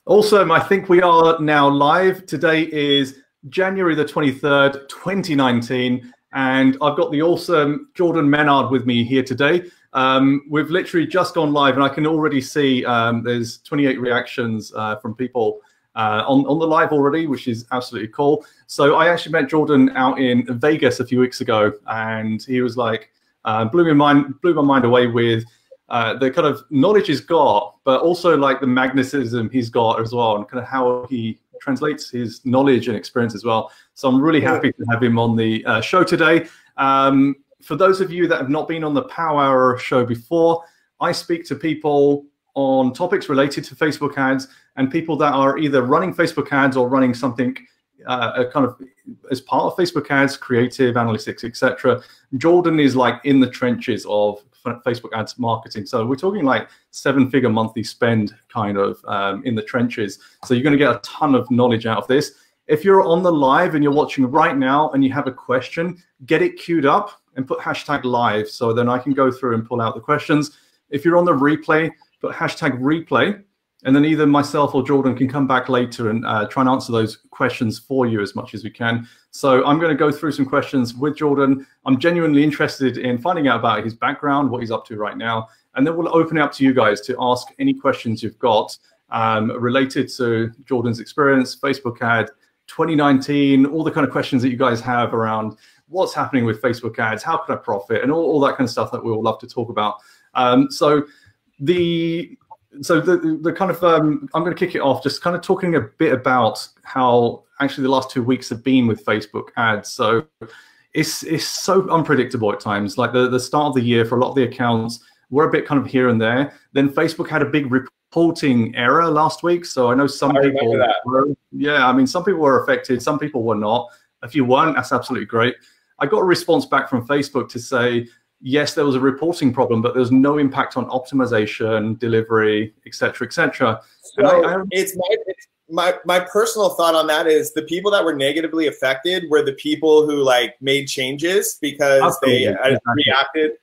Awesome. I think we are now live. Today is January the 23rd, 2019, and I've got the awesome Jordan Menard with me here today. We've literally just gone live, and I can already see there's 28 reactions from people on the live already, which is absolutely cool. So I actually met Jordan out in Vegas a few weeks ago, and he was like, blew my mind away with the kind of knowledge he's got, but also like the magnetism he's got as well, and kind of how he translates his knowledge and experience as well. So I'm really happy to have him on the show today. For those of you that have not been on the Power Hour show before, I speak to people on topics related to Facebook ads and people that are either running Facebook ads or running something kind of as part of Facebook ads, creative analytics, etc. Jordan is like in the trenches of Facebook ads marketing. So we're talking like 7-figure monthly spend kind of in the trenches. So you're going to get a ton of knowledge out of this. If you're on the live and you're watching right now and you have a question, get it queued up and put hashtag live. So then I can go through and pull out the questions. If you're on the replay, put hashtag replay. And then either myself or Jordan can come back later and try and answer those questions for you as much as we can. So I'm going to go through some questions with Jordan. I'm genuinely interested in finding out about his background, what he's up to right now. And then we'll open it up to you guys to ask any questions you've got related to Jordan's experience, Facebook ad, 2019, all the kind of questions that you guys have around what's happening with Facebook ads, how can I profit, and all that kind of stuff that we all love to talk about. So the kind of, I'm going to kick it off, just kind of talking a bit about how actually the last 2 weeks have been with Facebook ads. So it's so unpredictable at times. Like the start of the year for a lot of the accounts were a bit kind of here and there. Then Facebook had a big reporting error last week. So I know some people were, yeah, I mean, some people were affected, some people were not. If you weren't, that's absolutely great. I got a response back from Facebook to say, yes, there was a reporting problem, but there's no impact on optimization, delivery, et cetera, et cetera. So it's my personal thought on that is the people that were negatively affected were the people who like made changes because they reacted.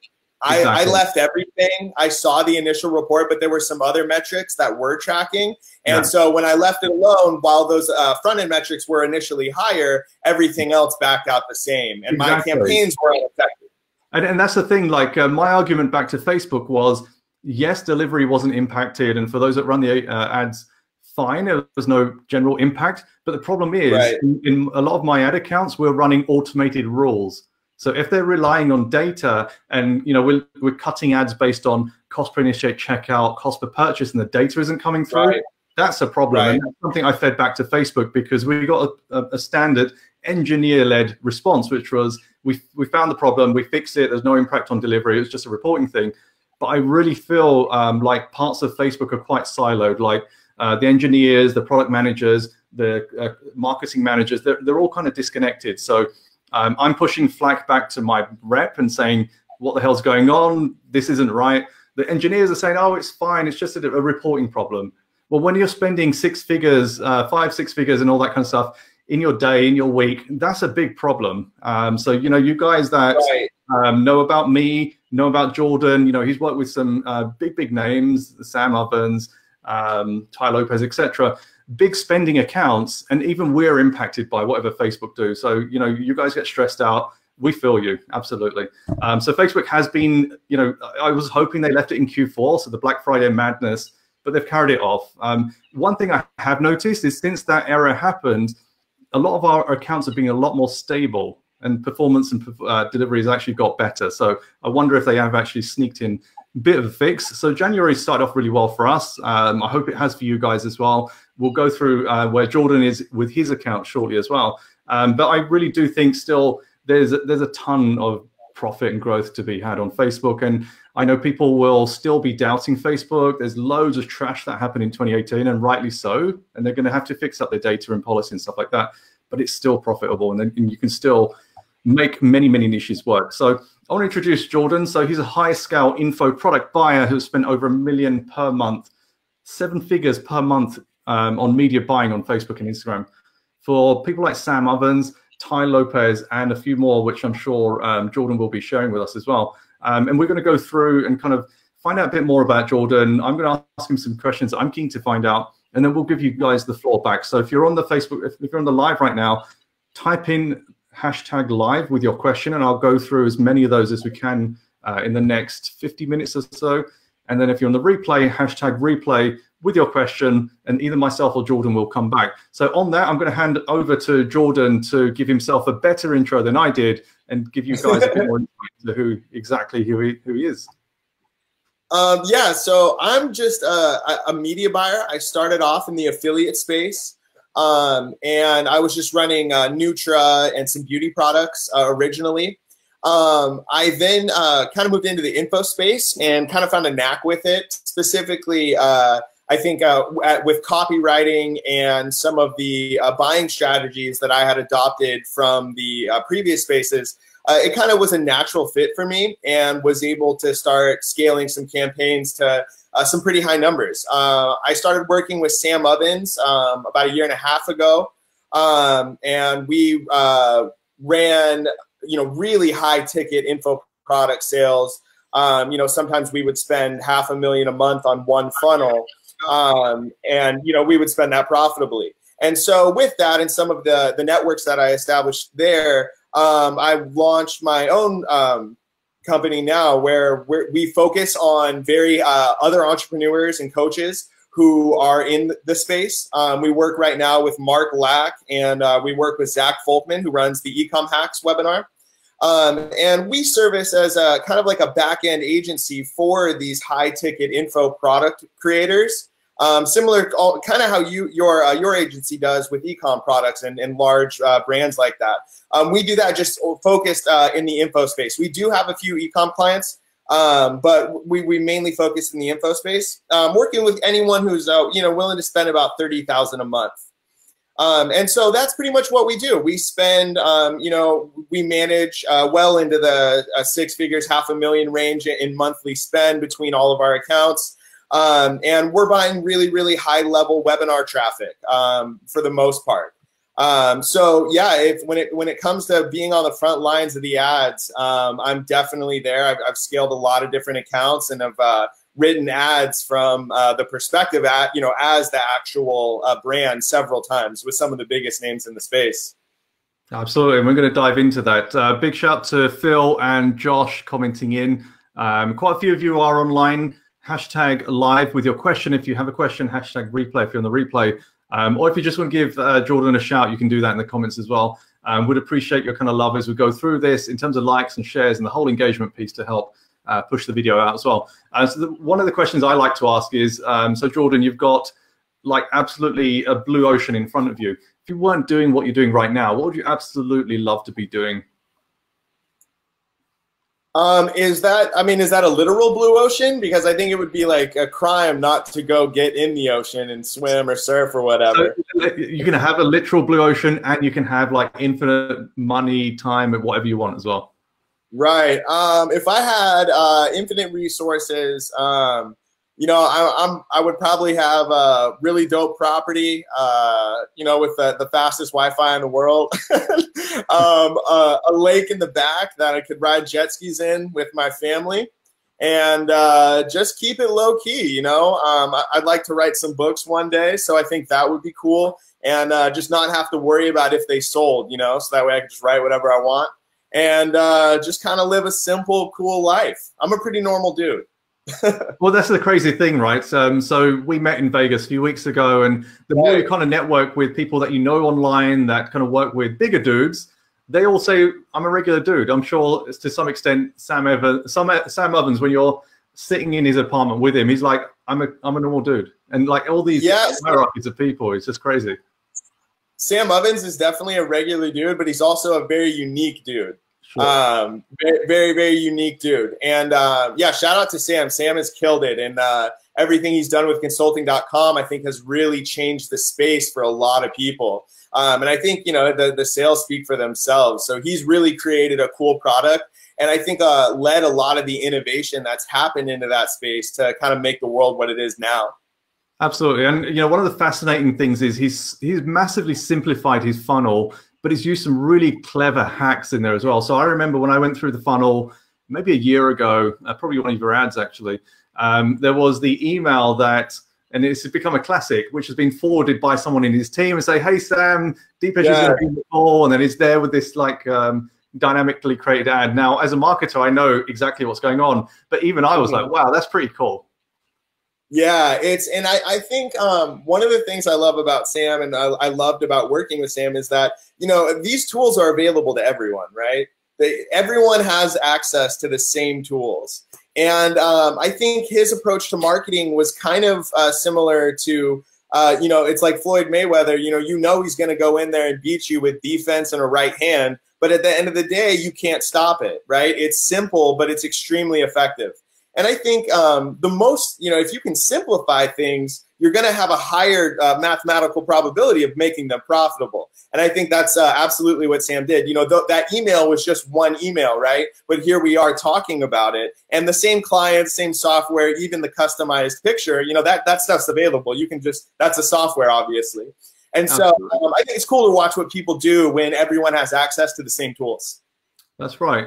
Exactly. I left everything. I saw the initial report, but there were some other metrics that were tracking. And so when I left it alone, while those front-end metrics were initially higher, everything else backed out the same. And my campaigns were unaffected. And that's the thing, like my argument back to Facebook was, yes, delivery wasn't impacted. And for those that run the ads, fine, there was no general impact. But the problem is, in a lot of my ad accounts, we're running automated rules. So if they're relying on data and, you know, we're cutting ads based on cost per initiate checkout, cost per purchase, and the data isn't coming through, that's a problem. And that's something I fed back to Facebook because we got a standard engineer-led response, which was, we found the problem, we fixed it, there's no impact on delivery, it was just a reporting thing. But I really feel like parts of Facebook are quite siloed, like the engineers, the product managers, the marketing managers, they're all kind of disconnected. So I'm pushing flack back to my rep and saying, what the hell's going on? This isn't right. The engineers are saying, oh, it's fine, it's just a reporting problem. Well, when you're spending 6 figures, 5, 6 figures and all that kind of stuff, in your day, in your week, that's a big problem. So, you know, you guys that know about me, know about Jordan, you know, he's worked with some big names, Sam Ovens, Ty Lopez, etc. Big spending accounts, and even we're impacted by whatever Facebook do. So, you know, you guys get stressed out. We feel you, absolutely. So Facebook has been, you know, I was hoping they left it in Q4, so the Black Friday madness, but they've carried it off. One thing I have noticed is since that error happened, a lot of our accounts have been a lot more stable and performance and delivery has actually got better. So I wonder if they have actually sneaked in a bit of a fix. So January started off really well for us. I hope it has for you guys as well. We'll go through where Jordan is with his account shortly as well. But I really do think still there's a ton of profit and growth to be had on Facebook. And I know people will still be doubting Facebook. There's loads of trash that happened in 2018, and rightly so. And they're going to have to fix up their data and policy and stuff like that. But it's still profitable, and you can still make many niches work. So I want to introduce Jordan. So he's a high-scale info product buyer who's spent over $1 million per month, 7 figures per month on media buying on Facebook and Instagram. For people like Sam Ovens, Ty Lopez, and a few more, which I'm sure Jordan will be sharing with us as well. And we're going to go through and kind of find out a bit more about Jordan. I'm going to ask him some questions I'm keen to find out and then we'll give you guys the floor back. So if you're on the Facebook, if you're on the live right now, type in #live with your question, and I'll go through as many of those as we can in the next 50 minutes or so. And then if you're on the replay, #replay with your question, and either myself or Jordan will come back. So on that, I'm going to hand over to Jordan to give himself a better intro than I did and give you guys a bit more insight to who he is. Yeah, so I'm just a media buyer. I started off in the affiliate space, and I was just running Nutra and some beauty products originally. I then kind of moved into the info space and kind of found a knack with it, specifically I think with copywriting and some of the buying strategies that I had adopted from the previous spaces. It kind of was a natural fit for me, and was able to start scaling some campaigns to some pretty high numbers. I started working with Sam Ovens about 1.5 years ago, and we ran really high ticket info product sales. Sometimes we would spend $500,000 a month on one funnel, and we would spend that profitably. And so with that and some of the networks that I established there, I launched my own company now where we focus on very other entrepreneurs and coaches who are in the space. We work right now with Mark Lack, and we work with Zach Folkman, who runs the Ecom Hacks webinar. And we service as a kind of like a back-end agency for these high-ticket info product creators. Similar, kind of how your agency does with e-com products and large brands like that. We do that just focused in the info space. We do have a few e-com clients, but we mainly focus in the info space, working with anyone who's willing to spend about $30,000 a month. And so that's pretty much what we do. We spend, we manage well into the 6 figures, $500,000 range in monthly spend between all of our accounts. And we're buying really, really high level webinar traffic for the most part. So yeah, when it comes to being on the front lines of the ads, I'm definitely there. I've scaled a lot of different accounts and have written ads from the perspective as the actual brand several times with some of the biggest names in the space. Absolutely, and we're going to dive into that. Big shout to Phil and Josh commenting in. Quite a few of you are online. #live with your question. If you have a question, #replay if you're on the replay. Or if you just want to give Jordan a shout, you can do that in the comments as well. Would appreciate your kind of love as we go through this in terms of likes and shares and the whole engagement piece to help push the video out as well. One of the questions I like to ask is, so Jordan, you've got like absolutely a blue ocean in front of you. If you weren't doing what you're doing right now, what would you absolutely love to be doing? Is that a literal blue ocean? Because I think it would be like a crime not to go get in the ocean and swim or surf or whatever. So you can have a literal blue ocean, and you can have like infinite money, time, and whatever you want as well. Right. If I had infinite resources, I would probably have a really dope property, with the fastest Wi-Fi in the world, a lake in the back that I could ride jet skis in with my family, and just keep it low key. I'd like to write some books one day, so I think that would be cool, and just not have to worry about if they sold, so that way I could just write whatever I want, and just kind of live a simple, cool life. I'm a pretty normal dude. Well, that's the crazy thing, right? So we met in Vegas a few weeks ago, and the more you kind of network with people that you know online that kind of work with bigger dudes, they all say, I'm a regular dude. I'm sure it's to some extent Sam Ovens, when you're sitting in his apartment with him, he's like, I'm a normal dude. And like all these hierarchies of people, it's just crazy. Sam Ovens is definitely a regular dude, but he's also a very unique dude. Sure. Very, very unique dude. And yeah, shout out to Sam. Sam has killed it. And everything he's done with consulting.com, I think, has really changed the space for a lot of people. And I think, the sales speak for themselves. So he's really created a cool product. And I think led a lot of the innovation that's happened into that space to kind of make the world what it is now. Absolutely. And, one of the fascinating things is he's massively simplified his funnel, but he's used some really clever hacks in there as well. So I remember when I went through the funnel maybe a year ago, probably one of your ads actually, there was the email that And it's become a classic, which has been forwarded by someone in his team and say, hey, Sam, Deepesh is going to be in the call. And then it's there with this like dynamically created ad. Now, as a marketer, I know exactly what's going on. But even I was like, wow, that's pretty cool. Yeah, and I think one of the things I love about Sam and I loved about working with Sam is that, you know, these tools are available to everyone, right? Everyone has access to the same tools. And I think his approach to marketing was kind of similar to, you know, it's like Floyd Mayweather, you know he's going to go in there and beat you with defense and a right hand. But at the end of the day, you can't stop it, right? It's simple, but it's extremely effective. And I think the most, you know, if you can simplify things, you're going to have a higher mathematical probability of making them profitable. And I think that's absolutely what Sam did. You know, that email was just one email, right? But here we are talking about it. And the same clients, same software, even the customized picture, you know, that stuff's available. You can just, that's a software, obviously. And so I think it's cool to watch what people do when everyone has access to the same tools. That's right.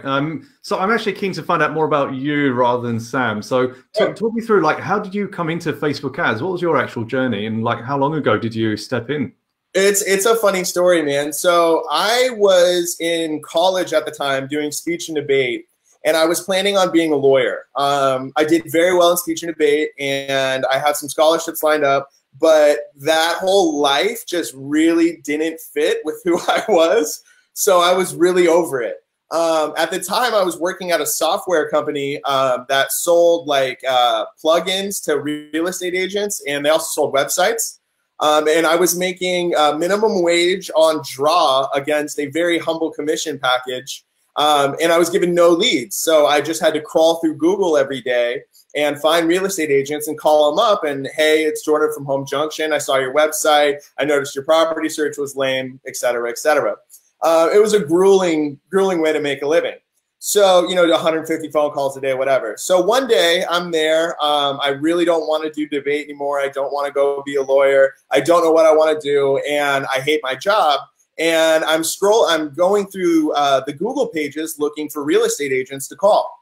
So I'm actually keen to find out more about you rather than Sam. So talk me through, like, how did you come into Facebook ads? What was your actual journey? And like, how long ago did you step in? It's a funny story, man. So I was in college at the time doing speech and debate, and I was planning on being a lawyer. I did very well in speech and debate, and I had some scholarships lined up, but that whole life just really didn't fit with who I was. So I was really over it. At the time, I was working at a software company that sold like plugins to real estate agents, and they also sold websites. And I was making minimum wage on draw against a very humble commission package, and I was given no leads. So I just had to crawl through Google every day and find real estate agents and call them up and, hey, it's Jordan from Home Junction. I saw your website. I noticed your property search was lame, et cetera, et cetera. It was a grueling way to make a living. So, you know, 150 phone calls a day, whatever. So one day I'm there. I really don't want to do debate anymore. I don't want to go be a lawyer. I don't know what I want to do. And I hate my job. And I'm going through the Google pages looking for real estate agents to call.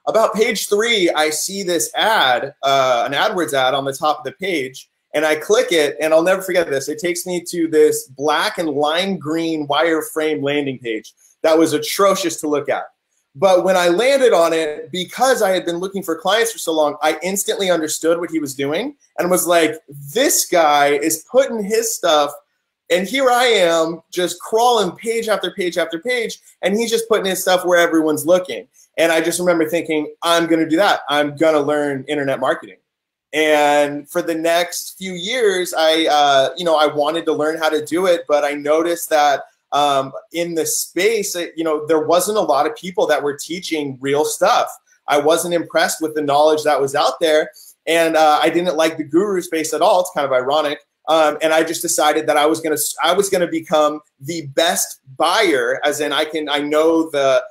About page 3, I see this ad, an AdWords ad on the top of the page. And I click it, and I'll never forget this. It takes me to this black and lime green wireframe landing page that was atrocious to look at. But when I landed on it, because I had been looking for clients for so long, I instantly understood what he was doing and was like, this guy is putting his stuff, and here I am just crawling page after page after page, and he's just putting his stuff where everyone's looking. And I just remember thinking, I'm going to do that. I'm going to learn internet marketing. And for the next few years, I wanted to learn how to do it, but I noticed that in the space, there wasn't a lot of people that were teaching real stuff. I wasn't impressed with the knowledge that was out there, and I didn't like the guru space at all. It's kind of ironic. And I just decided that I was gonna become the best buyer, as in I know the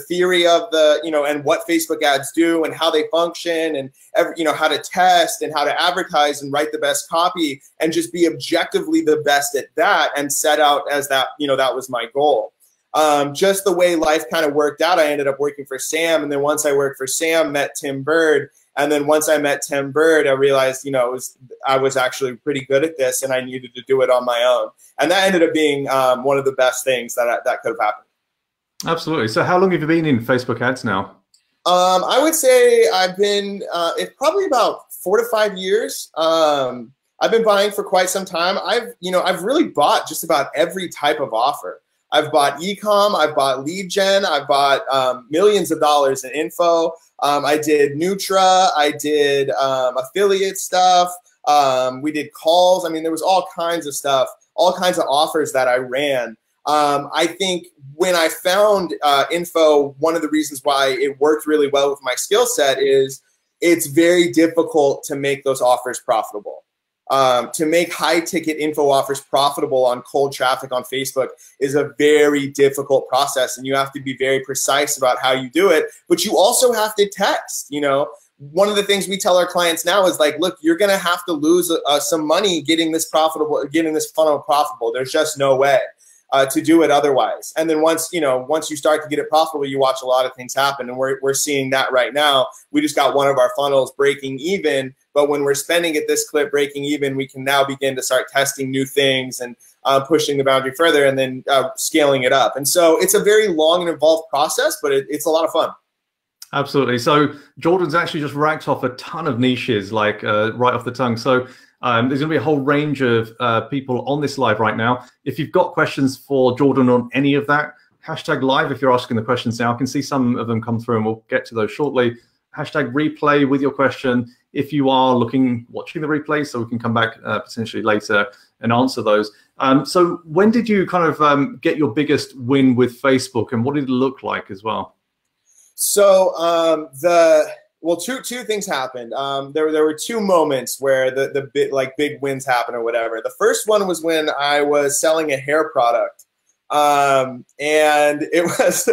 theory of and what Facebook ads do and how they function and how to test and how to advertise and write the best copy and just be objectively the best at that and set out as that, that was my goal. Just the way life kind of worked out, I ended up working for Sam. And then once I worked for Sam, met Tim Bird. And then once I met Tim Bird, I realized, I was actually pretty good at this and I needed to do it on my own. And that ended up being one of the best things that could have happened. Absolutely. So how long have you been in Facebook ads now? I would say I've been, it's probably about 4 to 5 years. I've been buying for quite some time. I've really bought just about every type of offer. I've bought e-com, I've bought lead gen, I've bought millions of dollars in info. I did Nutra, I did affiliate stuff. We did calls. I mean, there was all kinds of stuff, all kinds of offers that I ran. I think when I found info, one of the reasons why it worked really well with my skill set is it's very difficult to make those offers profitable. To make high ticket info offers profitable on cold traffic on Facebook is a very difficult process, and you have to be very precise about how you do it, but you also have to test. One of the things we tell our clients now is like, look, you're going to have to lose some money getting this funnel profitable. There's just no way to do it otherwise. And then once you start to get it profitable, you watch a lot of things happen. And we're seeing that right now. We just got one of our funnels breaking even, But when we're spending at this clip, breaking even, we can now begin to start testing new things and pushing the boundary further, and then scaling it up. And so it's a very long and involved process, but it's a lot of fun. Absolutely. So Jordan's actually just racked off a ton of niches, like right off the tongue. So there's going to be a whole range of people on this live right now. If you've got questions for Jordan on any of that, hashtag live if you're asking the questions now. I can see some of them come through, and we'll get to those shortly. Hashtag replay with your question if you are watching the replay, so we can come back potentially later and answer those. So when did you kind of get your biggest win with Facebook, and what did it look like as well? So two things happened. There were two moments where the big wins happened or whatever. The first one was when I was selling a hair product, and it was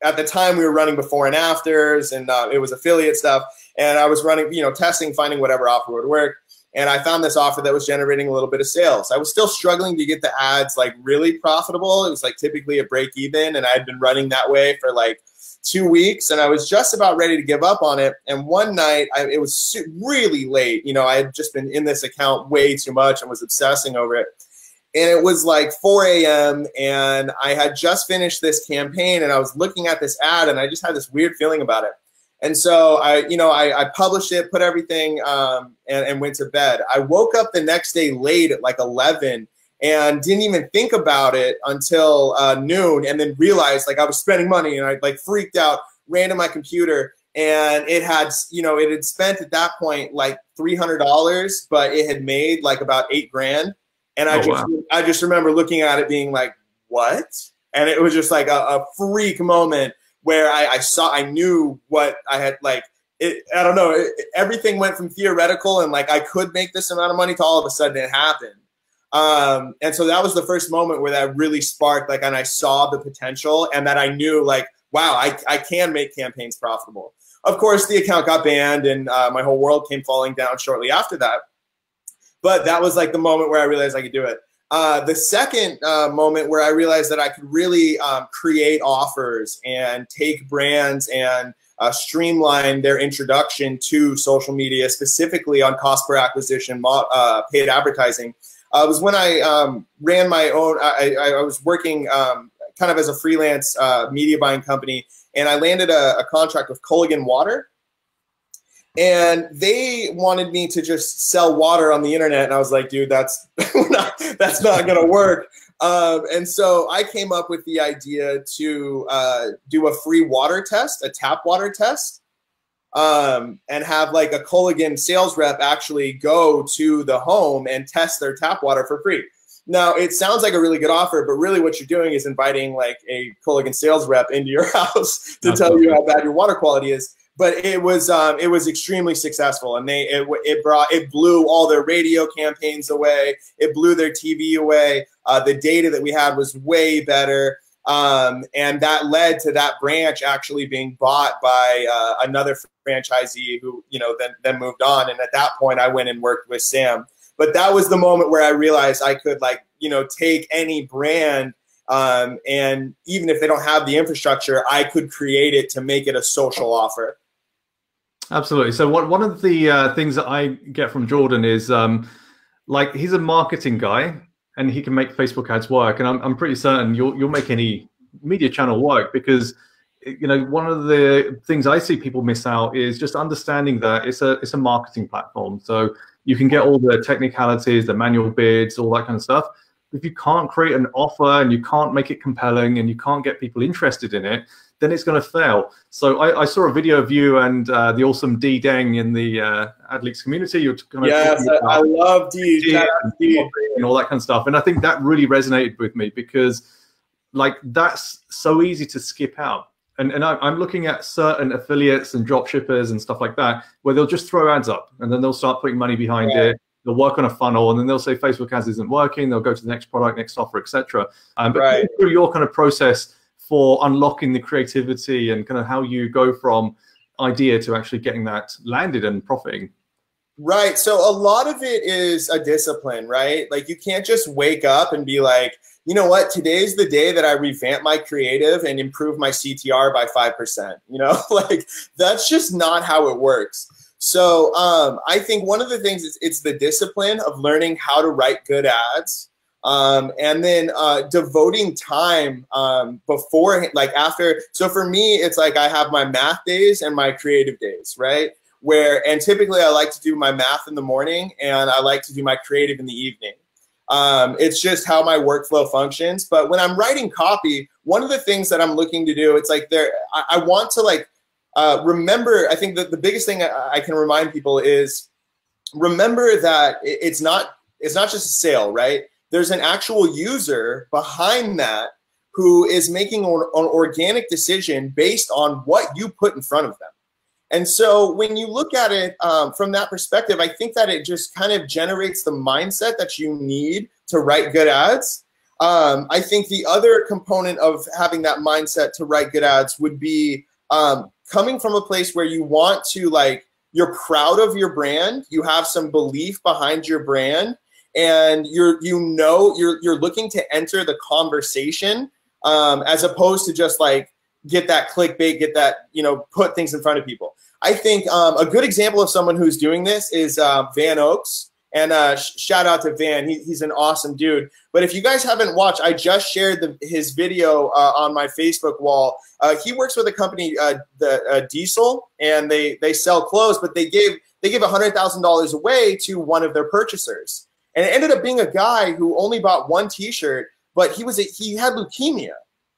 at the time we were running before and afters, and it was affiliate stuff. And I was running, testing, finding whatever offer would work. And I found this offer that was generating a little bit of sales. I was still struggling to get the ads like really profitable. It was like typically a break even, and I had been running that way for like 2 weeks, and I was just about ready to give up on it. And one night, it was really late. I had just been in this account way too much and was obsessing over it. And it was like 4 a.m. and I had just finished this campaign, and I was looking at this ad, and I just had this weird feeling about it. And so I published it, put everything, and went to bed. I woke up the next day late at like 11 and didn't even think about it until noon, and then realized like I was spending money, and I like freaked out, ran to my computer, and it had spent at that point like $300, but it had made like about $8 grand. And I just remember looking at it being like, what? And it was just like a freak moment where I knew what I had, like, I don't know, everything went from theoretical and like I could make this amount of money to all of a sudden it happened. And so that was the first moment where that really sparked, like, and I saw the potential, and that I knew like, wow, I can make campaigns profitable. Of course, the account got banned, and my whole world came falling down shortly after that. But that was like the moment where I realized I could do it. The second moment where I realized that I could really create offers and take brands and streamline their introduction to social media, specifically on cost per acquisition, paid advertising, was when I ran my own. I was working kind of as a freelance media buying company, and I landed a contract with Culligan Water. And they wanted me to just sell water on the internet, and I was like, dude, that's not gonna work. And so I came up with the idea to do a free water test, a tap water test, and have like a Culligan sales rep actually go to the home and test their tap water for free. Now, it sounds like a really good offer, but really what you're doing is inviting like a Culligan sales rep into your house to tell you how bad your water quality is. But it was extremely successful, and it blew all their radio campaigns away. It blew their TV away. The data that we had was way better, and that led to that branch actually being bought by another franchisee who then moved on. And at that point, I went and worked with Sam. But that was the moment where I realized I could take any brand. And even if they don't have the infrastructure, I could create it to make it a social offer. Absolutely. So one of the things that I get from Jordan is like, he's a marketing guy and he can make Facebook ads work. And I'm pretty certain you'll make any media channel work, because one of the things I see people miss out is just understanding that it's a marketing platform. So you can get all the technicalities, the manual bids, all that kind of stuff. If you can't create an offer and you can't make it compelling and you can't get people interested in it, then it's going to fail. So I saw a video of you and the awesome D Deng in the AdLeaks community. You're kind of I love D and all that kind of stuff. And I think that really resonated with me, because like that's so easy to skip out. And I'm looking at certain affiliates and drop shippers and stuff like that, where they'll just throw ads up and then they'll start putting money behind it. They'll work on a funnel, and then they'll say Facebook ads isn't working. They'll go to the next product, next offer, etc. But through your kind of process for unlocking the creativity and kind of how you go from idea to actually getting that landed and profiting. Right. So a lot of it is a discipline, right? Like you can't just wake up and be like, you know what, today's the day that I revamp my creative and improve my CTR by 5%. You know, like that's just not how it works. So I think one of the things is it's the discipline of learning how to write good ads. And then devoting time before, like after. So for me, it's like I have my math days and my creative days, right? And typically I like to do my math in the morning and I like to do my creative in the evening. It's just how my workflow functions. But when I'm writing copy, one of the things that I'm looking to do, it's like I want to like remember, I think that the biggest thing I can remind people is remember that it's not just a sale, right? There's an actual user behind that who is making an organic decision based on what you put in front of them. And so when you look at it from that perspective, I think that it just kind of generates the mindset that you need to write good ads. I think the other component of having that mindset to write good ads would be coming from a place where you want to, like, you're proud of your brand, you have some belief behind your brand, and you're looking to enter the conversation as opposed to just like get that clickbait, get that, you know, put things in front of people. I think a good example of someone who's doing this is Van Oaks. And shout out to Van. He's an awesome dude. But if you guys haven't watched, I just shared his video on my Facebook wall. He works with a company, Diesel, and they sell clothes, but they give $100,000 away to one of their purchasers. And it ended up being a guy who only bought one T-shirt, but he had leukemia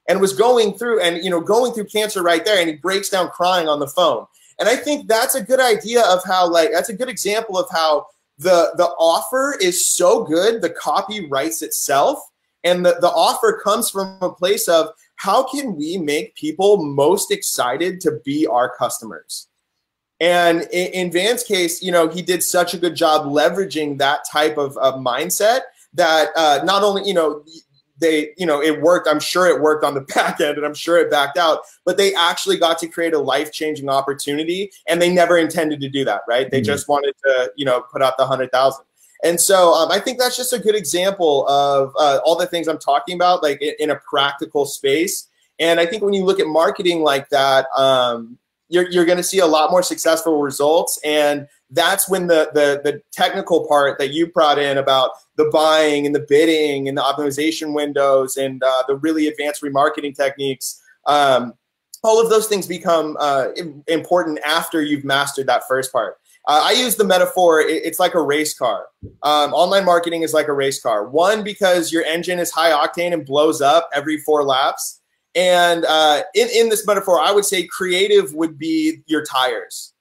and was going through cancer right there, and he breaks down crying on the phone. And I think that's a good idea of how, like, that's a good example of how the offer is so good, the copy writes itself, and the offer comes from a place of how can we make people most excited to be our customers? And in Van's case, you know, he did such a good job leveraging that type of mindset that not only, you know, it worked. I'm sure it worked on the back end, and I'm sure it backed out, but they actually got to create a life-changing opportunity, and they never intended to do that, right? They just wanted to, you know, put out the 100,000. And so I think that's just a good example of all the things I'm talking about, like in a practical space. And I think when you look at marketing like that, you're going to see a lot more successful results. And that's when the technical part that you brought in about the buying and the bidding and the optimization windows and the really advanced remarketing techniques, all of those things become important after you've mastered that first part. I use the metaphor, it's like a race car. Online marketing is like a race car. One, because your engine is high octane and blows up every 4 laps. And in this metaphor, I would say creative would be your tires.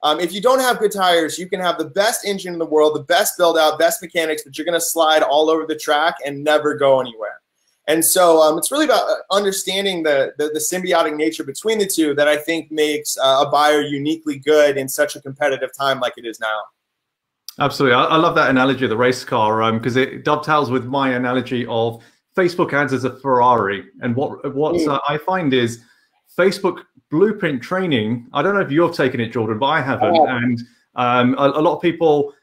If you don't have good tires, you can have the best engine in the world, the best build out, best mechanics, but you're going to slide all over the track and never go anywhere. And so it's really about understanding the symbiotic nature between the two that I think makes a buyer uniquely good in such a competitive time like it is now. Absolutely. I love that analogy of the race car because it dovetails with my analogy of Facebook ads as a Ferrari. And what I find is Facebook blueprint training, I don't know if you've taken it, Jordan, but I haven't. Oh. And a lot of people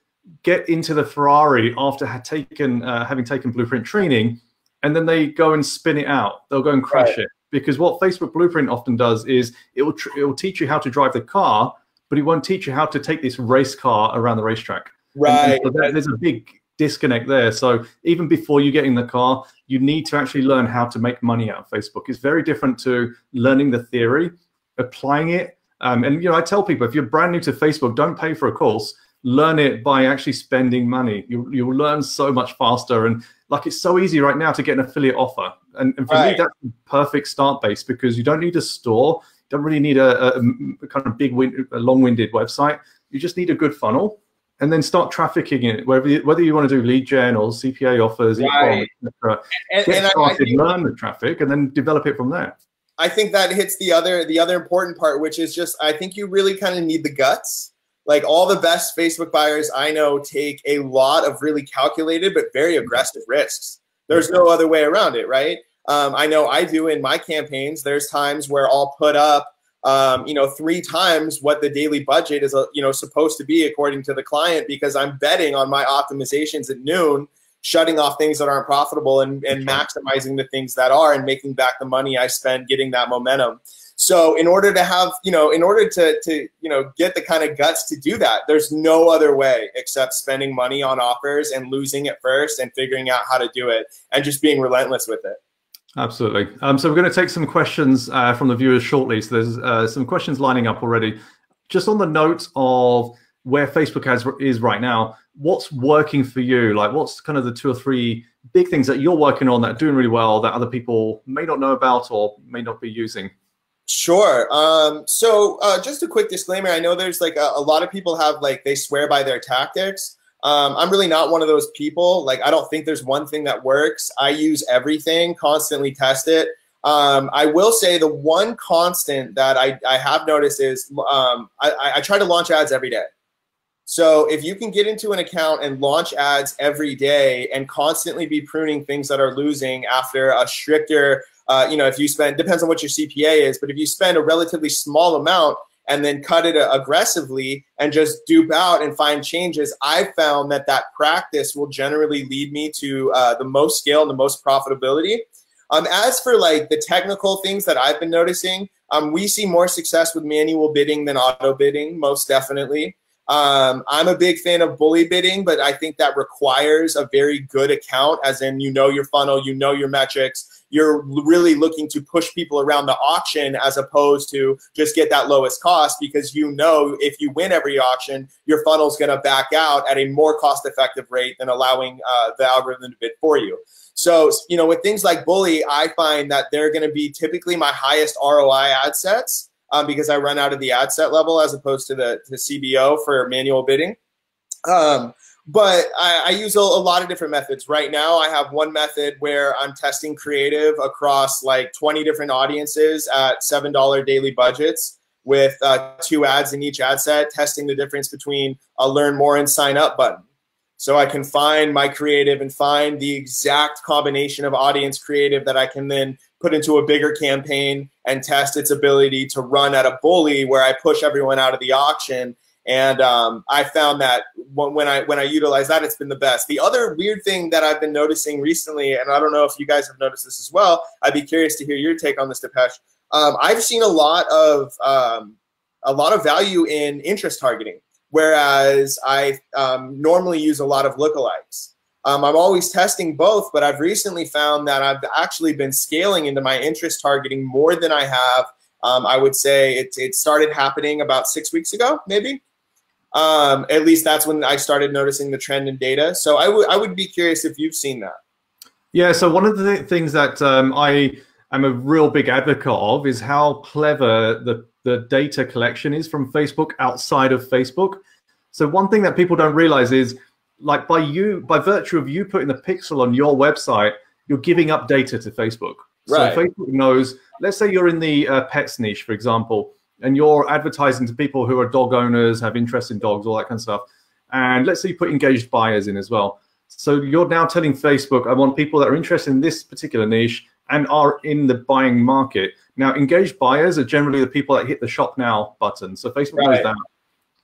get into the Ferrari after having taken blueprint training, and then they go and spin it out. They'll go and crash it. Because what Facebook blueprint often does is it will teach you how to drive the car, but it won't teach you how to take this race car around the racetrack. Right. And so there's a big disconnect there. So even before you get in the car, you need to actually learn how to make money out of Facebook. It's very different to learning the theory, applying it. And you know, I tell people, if you're brand new to Facebook, don't pay for a course. Learn it by actually spending money. You'll learn so much faster. And like, it's so easy right now to get an affiliate offer. And for me, that's the perfect start base, because you don't need a store. You don't really need a kind of long-winded website. You just need a good funnel. And then start trafficking it, whether you want to do lead gen or CPA offers, etc. Get started, learn the traffic, and then develop it from there. I think that hits the other important part, which is just, I think you really kind of need the guts. Like, all the best Facebook buyers I know take a lot of really calculated but very aggressive risks. There's no other way around it, right? I know I do in my campaigns. There's times where I'll put up 3 times what the daily budget is, supposed to be according to the client, because I'm betting on my optimizations at noon shutting off things that aren't profitable and maximizing the things that are and making back the money I spent getting that momentum. So in order to have, in order to get the kind of guts to do that, there's no other way except spending money on offers and losing it first and figuring out how to do it and just being relentless with it. Absolutely. So we're going to take some questions from the viewers shortly. So there's some questions lining up already. Just on the note of where Facebook ads is right now, what's working for you? Like, what's kind of the 2 or 3 big things that you're working on that are doing really well that other people may not know about or may not be using? Sure. So just a quick disclaimer. I know there's like a lot of people have like, they swear by their tactics. I'm really not one of those people. Like, I don't think there's one thing that works. I use everything, constantly test it. I will say the one constant that I have noticed is I try to launch ads every day. So if you can get into an account and launch ads every day and constantly be pruning things that are losing after a stricter, if you spend, depends on what your CPA is, but if you spend a relatively small amount and then cut it aggressively and just dupe out and find changes, I've found that practice will generally lead me to the most scale and the most profitability. As for like the technical things that I've been noticing, we see more success with manual bidding than auto bidding, most definitely. I'm a big fan of bully bidding, but I think that requires a very good account, as in, your funnel, your metrics. You're really looking to push people around the auction as opposed to just get that lowest cost, because if you win every auction, your funnel's going to back out at a more cost-effective rate than allowing the algorithm to bid for you. So, with things like bully, I find that they're going to be typically my highest ROI ad sets. Because I run out of the ad set level as opposed to the CBO for manual bidding. But I use a lot of different methods. Right now, I have one method where I'm testing creative across like 20 different audiences at $7 daily budgets with 2 ads in each ad set, testing the difference between a learn more and sign up button. So I can find my creative and find the exact combination of audience creative that I can then put into a bigger campaign and test its ability to run at a bully where I push everyone out of the auction. And I found that when I utilize that, it's been the best. The other weird thing that I've been noticing recently, and I don't know if you guys have noticed this as well, I'd be curious to hear your take on this, Depeche. I've seen a lot of value in interest targeting, whereas I normally use a lot of lookalikes. I'm always testing both, but I've recently found that I've actually been scaling into my interest targeting more than I have. I would say it started happening about 6 weeks ago, maybe. At least that's when I started noticing the trend in data. So I would be curious if you've seen that. Yeah, so one of the things that I am a real big advocate of is how clever the data collection is from Facebook outside of Facebook. So one thing that people don't realize is, like, by virtue of you putting the pixel on your website, you're giving up data to Facebook. Right. So Facebook knows, let's say you're in the pets niche, for example, and you're advertising to people who are dog owners, have interest in dogs, all that kind of stuff. And let's say you put engaged buyers in as well. So you're now telling Facebook, I want people that are interested in this particular niche and are in the buying market. Now, engaged buyers are generally the people that hit the shop now button. So Facebook knows that.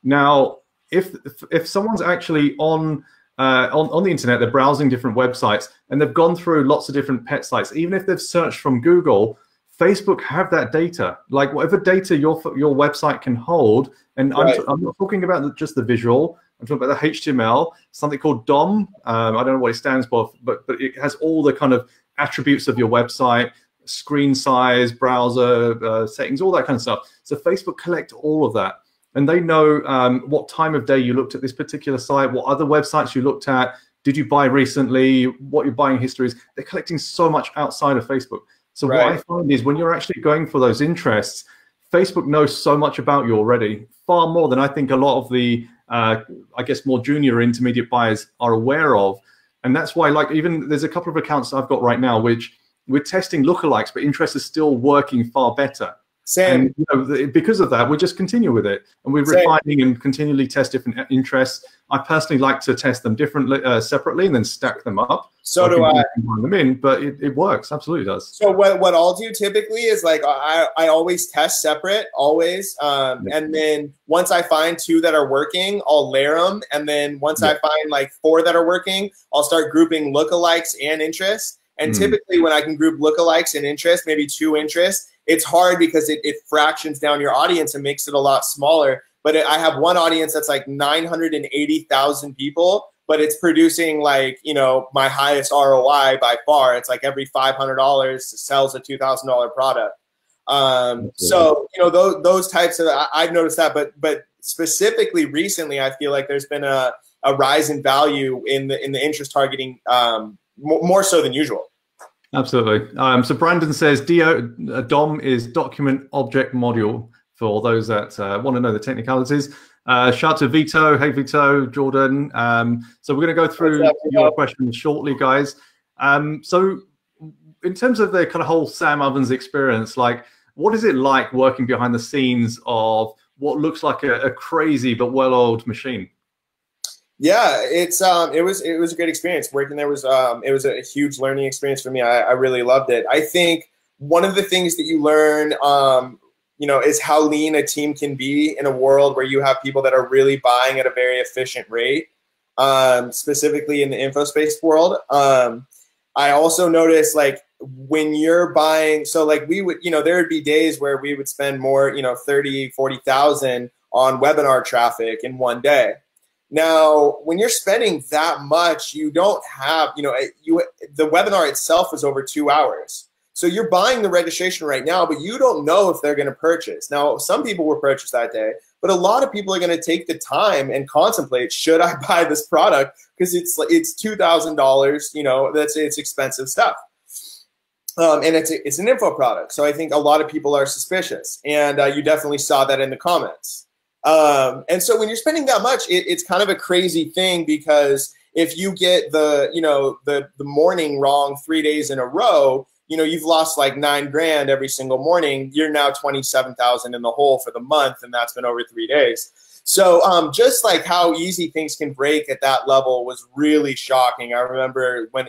Now, if someone's actually on the internet, they're browsing different websites and they've gone through lots of different pet sites, even if they've searched from Google, Facebook have that data, like whatever data your website can hold. And I'm not talking about just the visual. I'm talking about the HTML, something called DOM. I don't know what it stands for, but it has all the kind of attributes of your website, screen size, browser settings, all that kind of stuff. So Facebook collect all of that. And they know what time of day you looked at this particular site, what other websites you looked at, did you buy recently, what your buying history is. They're collecting so much outside of Facebook. So what I find is when you're actually going for those interests, Facebook knows so much about you already, far more than I think a lot of the, I guess, more junior or intermediate buyers are aware of. And that's why, like, even there's a couple of accounts I've got right now, which we're testing lookalikes, but interest is still working far better. Same. And because of that, we just continue with it, and we're refining and continually test different interests. I personally like to test them differently, separately, and then stack them up. So do I. Combine them in, but it works, absolutely does. So what I'll do typically is like I always test separate, always, and then once I find 2 that are working, I'll layer them, and then once I find like 4 that are working, I'll start grouping lookalikes and interests. And typically, when I can group lookalikes and interests, maybe 2 interests, it's hard because it fractions down your audience and makes it a lot smaller. But I have one audience that's like 980,000 people, but it's producing like, my highest ROI by far. It's like every $500 sells a $2,000 product. So, those types of, I've noticed that, but specifically recently, I feel like there's been a rise in value in the interest targeting, more so than usual. Absolutely. So Brandon says DOM is document object module for those that want to know the technicalities. Shout to Vito. Hey, Vito, Jordan. So we're going to go through your questions shortly, guys. So in terms of the kind of whole Sam Ovens experience, like, what is it like working behind the scenes of what looks like a crazy but well-oiled machine? Yeah, it was a great experience. Working there was it was a huge learning experience for me. I really loved it. I think one of the things that you learn, is how lean a team can be in a world where you have people that are really buying at a very efficient rate, specifically in the info space world. I also noticed, like, when you're buying, so like we would, there would be days where we would spend more, 30, 40,000 on webinar traffic in one day. Now, when you're spending that much, you don't have, the webinar itself is over 2 hours. So you're buying the registration right now, but you don't know if they're going to purchase. Now, some people will purchase that day, but a lot of people are going to take the time and contemplate, should I buy this product? Because it's $2,000, it's expensive stuff. And it's an info product. So I think a lot of people are suspicious. And you definitely saw that in the comments. And so when you're spending that much, it's kind of a crazy thing, because if you get the morning wrong 3 days in a row, you've lost like $9,000 every single morning. You're now 27,000 in the hole for the month, and that's been over 3 days. So just like how easy things can break at that level was really shocking. I remember when,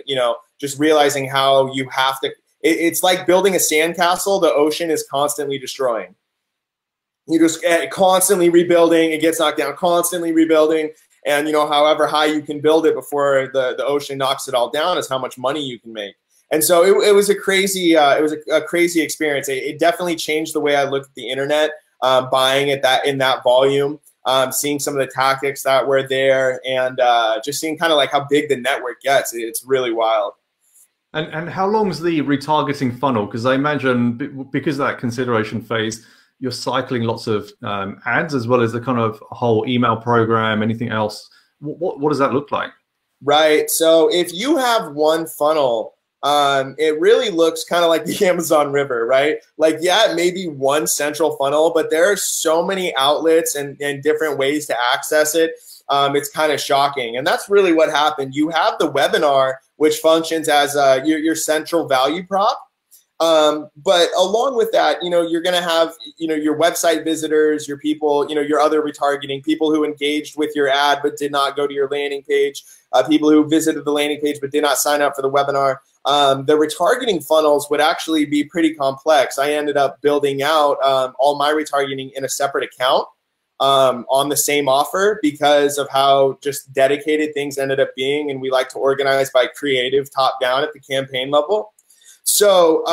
just realizing how you have to, it's like building a sandcastle the ocean is constantly destroying. You're just constantly rebuilding. It gets knocked down, constantly rebuilding. And, however high you can build it before the ocean knocks it all down is how much money you can make. And so it was a crazy, crazy experience. It definitely changed the way I looked at the internet, buying in that volume, seeing some of the tactics that were there, and just seeing kind of like how big the network gets. It's really wild. And how long's the retargeting funnel? Because I imagine because of that consideration phase, you're cycling lots of ads, as well as the kind of whole email program, anything else. What does that look like? Right. So if you have one funnel, it really looks kind of like the Amazon River, right? Like, yeah, it may be one central funnel, but there are so many outlets and different ways to access it. It's kind of shocking. And that's really what happened. You have the webinar, which functions as your central value prop. But along with that, you're going to have, your website visitors, your people, your other retargeting, people who engaged with your ad but did not go to your landing page, people who visited the landing page but did not sign up for the webinar. The retargeting funnels would actually be pretty complex. I ended up building out all my retargeting in a separate account on the same offer because of how just dedicated things ended up being. And we like to organize by creative top down at the campaign level. So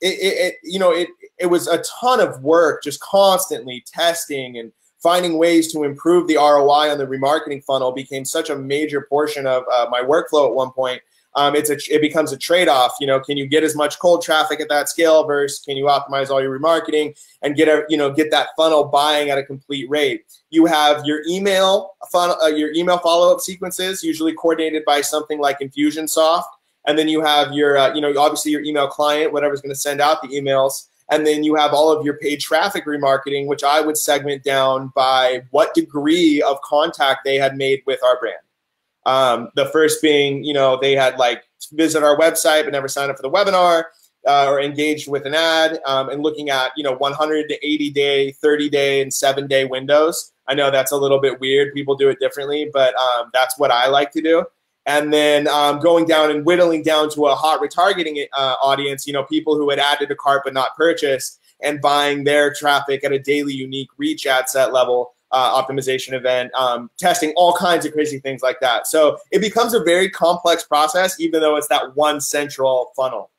it was a ton of work, just constantly testing and finding ways to improve the ROI on the remarketing funnel became such a major portion of my workflow at one point. It becomes a trade-off. Can you get as much cold traffic at that scale versus can you optimize all your remarketing and get that funnel buying at a complete rate? You have your email funnel, your email follow-up sequences, usually coordinated by something like Infusionsoft. And then you have your, obviously your email client, whatever's going to send out the emails. And then you have all of your paid traffic remarketing, which I would segment down by what degree of contact they had made with our brand. The first being, they had like visit our website but never signed up for the webinar. or engaged with an ad, and looking at 180-day, 30-day, and 7-day windows. I know that's a little bit weird. People do it differently, but that's what I like to do. And then going down and whittling down to a hot retargeting audience, people who had added to cart but not purchased, and buying their traffic at a daily unique reach ad set level optimization event, testing all kinds of crazy things like that. So it becomes a very complex process, even though it's that one central funnel.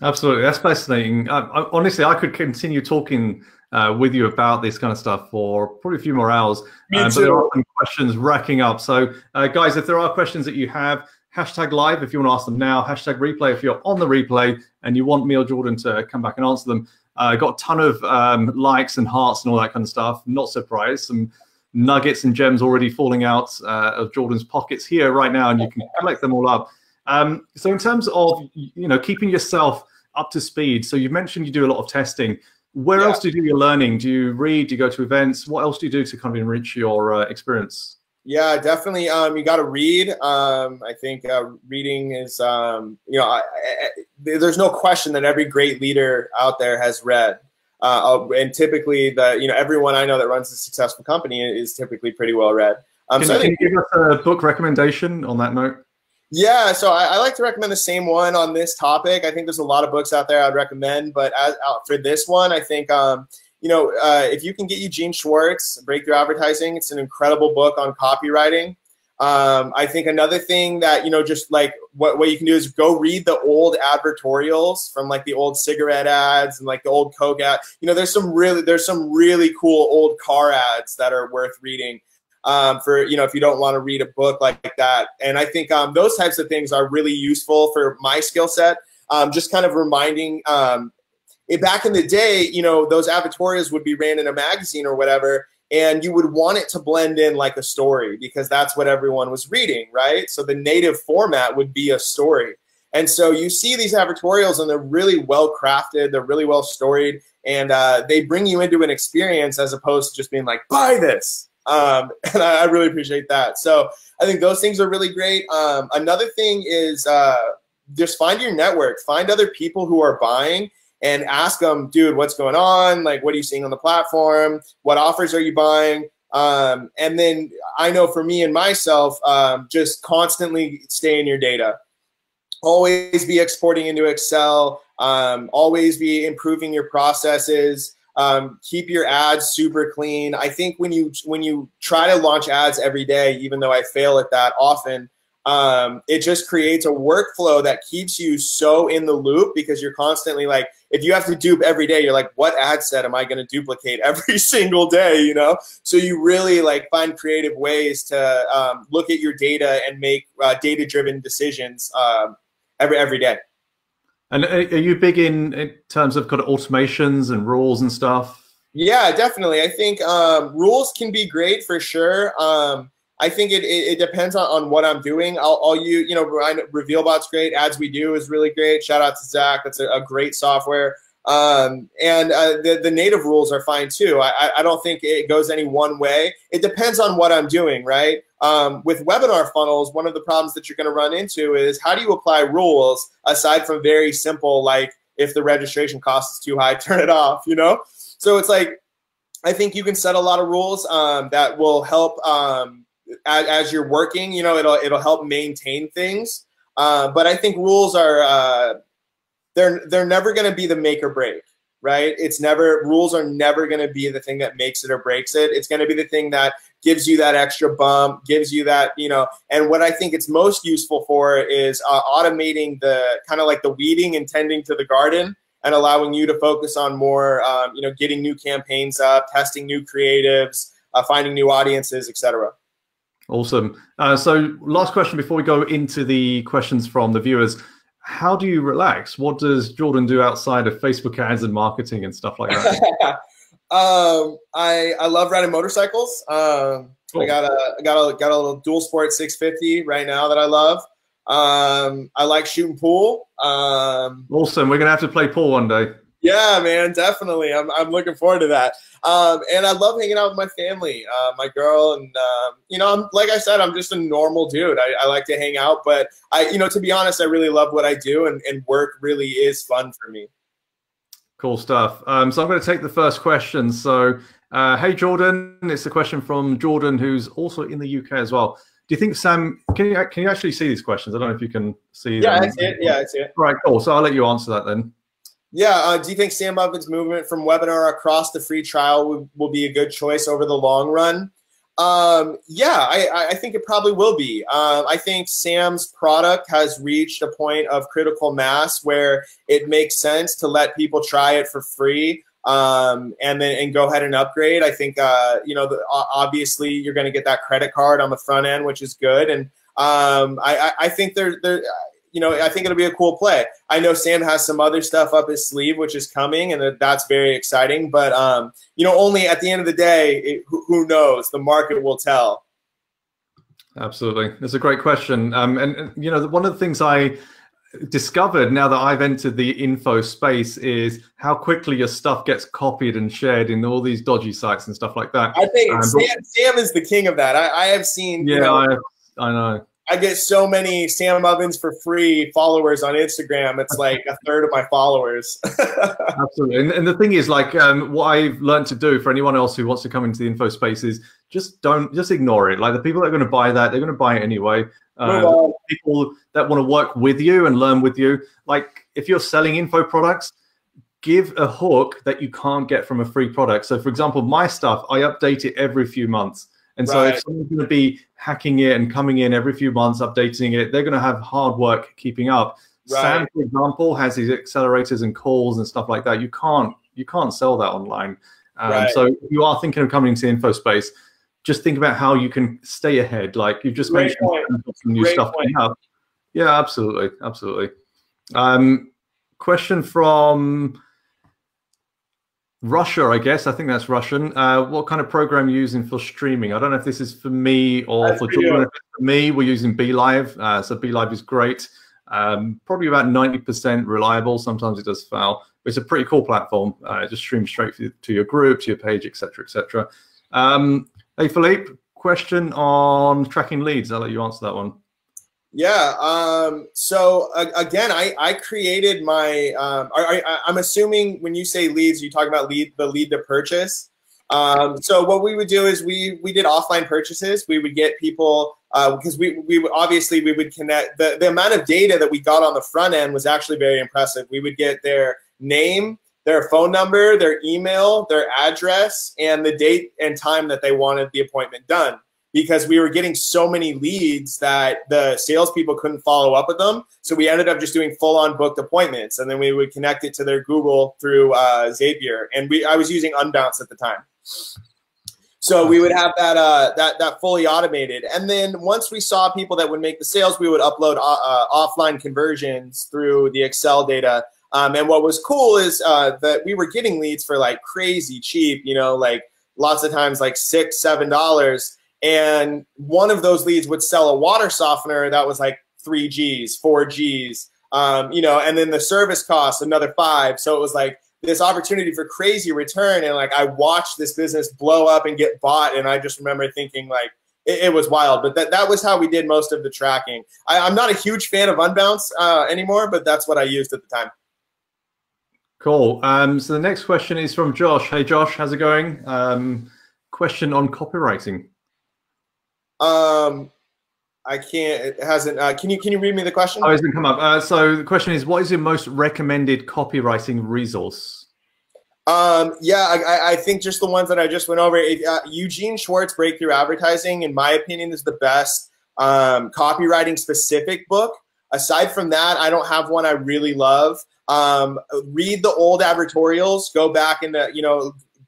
Absolutely. That's fascinating. Honestly, I could continue talking with you about this kind of stuff for probably a few more hours. But there are some questions racking up. So guys, if there are questions that you have, hashtag live if you want to ask them now, hashtag replay if you're on the replay and you want me or Jordan to come back and answer them. I got a ton of likes and hearts and all that kind of stuff. Not surprised. Some nuggets and gems already falling out of Jordan's pockets here right now, and you can collect them all up. So in terms of keeping yourself up to speed, so you mentioned you do a lot of testing. Where else do you do your learning? Do you read? Do you go to events? What else do you do to kind of enrich your experience? Yeah, definitely. You got to read. I think reading is, there's no question that every great leader out there has read. And typically, everyone I know that runs a successful company is typically pretty well read. Can you give us a book recommendation on that note? Yeah, so I like to recommend the same one on this topic. I think there's a lot of books out there I'd recommend, but for this one, I think if you can get Eugene Schwartz, Breakthrough Advertising, it's an incredible book on copywriting. I think another thing that, just like what you can do is go read the old advertorials from like the old cigarette ads and like the old Coke ad. There's some really cool old car ads that are worth reading for, if you don't want to read a book like that. And I think those types of things are really useful for my skill set. Just kind of reminding back in the day, those advertorials would be ran in a magazine or whatever, and you would want it to blend in like a story because that's what everyone was reading, right? So the native format would be a story. And so you see these advertorials and they're really well crafted, they're really well storied, and they bring you into an experience as opposed to just being like, buy this. And I really appreciate that. So I think those things are really great. Another thing is just find your network, find other people who are buying, and ask them, dude, what's going on? Like, what are you seeing on the platform? What offers are you buying? And then I know for me and myself, just constantly stay in your data. Always be exporting into Excel. Always be improving your processes. Keep your ads super clean. I think when you try to launch ads every day, even though I fail at that often, it just creates a workflow that keeps you so in the loop because you're constantly like, if you have to dupe every day, you're like, what ad set am I going to duplicate every single day, So you really like find creative ways to look at your data and make data-driven decisions every day. And are you big in terms of kind of automations and rules and stuff? Yeah, definitely. I think rules can be great for sure. I think it depends on what I'm doing. I'll use, RevealBot's great. Ads We Do is really great. Shout out to Zach. That's a great software. And the native rules are fine too. I don't think it goes any one way. It depends on what I'm doing, right? With webinar funnels, one of the problems that you're going to run into is how do you apply rules aside from very simple, like if the registration cost is too high, turn it off, So it's like, I think you can set a lot of rules that will help as you're working, it'll help maintain things. But I think rules are, they're never going to be the make or break, right? Rules are never going to be the thing that makes it or breaks it. It's going to be the thing that gives you that extra bump, gives you that, and what I think it's most useful for is automating the kind of like the weeding and tending to the garden and allowing you to focus on more, getting new campaigns up, testing new creatives, finding new audiences, etc. Awesome. So last question before we go into the questions from the viewers. How do you relax? What does Jordan do outside of Facebook ads and marketing and stuff like that? I love riding motorcycles. Cool. I got a little dual sport 650 right now that I love. I like shooting pool. Awesome. We're gonna have to play pool one day. Yeah, man, definitely. I'm looking forward to that. And I love hanging out with my family, my girl, and you know, like I said, I'm just a normal dude. I like to hang out, but you know, to be honest, I really love what I do, and work really is fun for me. Cool stuff. So I'm going to take the first question. So, hey Jordan, it's a question from Jordan, who's also in the UK as well. Do you think Sam? Can you actually see these questions? I don't know if you can see. Yeah, I see it. Yeah, I see it. All right, cool. So I'll let you answer that then. Yeah. Do you think Sam Buffett's movement from webinar across the free trial will be a good choice over the long run? Yeah, I think it probably will be. I think Sam's product has reached a point of critical mass where it makes sense to let people try it for free. And go ahead and upgrade. I think, you know, obviously you're going to get that credit card on the front end, which is good. And I think you know, I think it'll be a cool play. I know Sam has some other stuff up his sleeve, which is coming, and that's very exciting. But, you know, only at the end of the day, who knows? The market will tell. Absolutely. That's a great question. And, you know, one of the things I discovered now that I've entered the info space is how quickly your stuff gets copied and shared in all these dodgy sites and stuff like that. I think Sam is the king of that. I have seen. Yeah, you know, I know. I get so many Sam Ovens for free followers on Instagram. It's like a third of my followers. Absolutely. And the thing is, like, what I've learned to do for anyone else who wants to come into the info space is just ignore it. Like, the people that are going to buy that, they're going to buy it anyway. People that want to work with you and learn with you, like, if you're selling info products, give a hook that you can't get from a free product. So, for example, my stuff, I update it every few months. And so if someone's going to be hacking it and coming in every few months, updating it, they're going to have hard work keeping up. Sam, for example, has his accelerators and calls and stuff like that. You can't sell that online. So if you are thinking of coming into the info space, just think about how you can stay ahead. Like you just mentioned, some new stuff coming up. Yeah, absolutely. Absolutely. Question from Russia, I guess. I think that's Russian. What kind of program are you using for streaming? I don't know if this is for me or for Jordan. For me, we're using BeLive. So BeLive is great. Probably about 90% reliable. Sometimes it does fail. But it's a pretty cool platform. It just streams straight to your group, to your page, etc., etc. Hey, Philippe, question on tracking leads. I'll let you answer that one. Yeah. So again, I created my. I'm assuming when you say leads, you talk about the lead to purchase. So what we would do is we did offline purchases. We would get people because we would connect. The amount of data that we got on the front end was actually very impressive. We would get their name, their phone number, their email, their address, and the date and time that they wanted the appointment done. Because we were getting so many leads that the salespeople couldn't follow up with them. So we ended up just doing full-on booked appointments. And then we would connect it to their Google through Zapier. And I was using Unbounce at the time. So we would have that fully automated. And then once we saw people that would make the sales, we would upload offline conversions through the Excel data. And what was cool is that we were getting leads for like crazy cheap, you know, like lots of times like $6, $7. And one of those leads would sell a water softener that was like 3 Gs, 4 Gs, you know, and then the service cost another 5. So it was like this opportunity for crazy return. And like I watched this business blow up and get bought. And I just remember thinking like it was wild. But that was how we did most of the tracking. I'm not a huge fan of Unbounce anymore, but that's what I used at the time. Cool. So the next question is from Josh. Hey, Josh, how's it going? Question on copywriting. I can't. It hasn't. Can you read me the question? Oh, it's going to come up. So the question is, what is your most recommended copywriting resource? Yeah, I think just the ones that I just went over. Eugene Schwartz, Breakthrough Advertising, in my opinion, is the best copywriting specific book. Aside from that, I don't have one I really love. Read the old advertorials. Go back and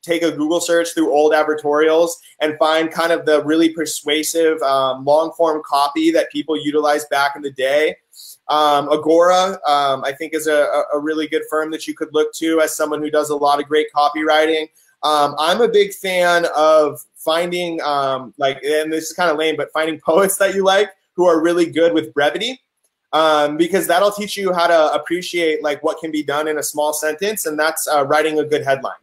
take a Google search through old advertorials and find kind of the really persuasive long form copy that people utilized back in the day. Agora, I think, is a really good firm that you could look to as someone who does a lot of great copywriting. I'm a big fan of finding, and this is kind of lame, but finding poets that you like who are really good with brevity. because that'll teach you how to appreciate like what can be done in a small sentence, and that's writing a good headline.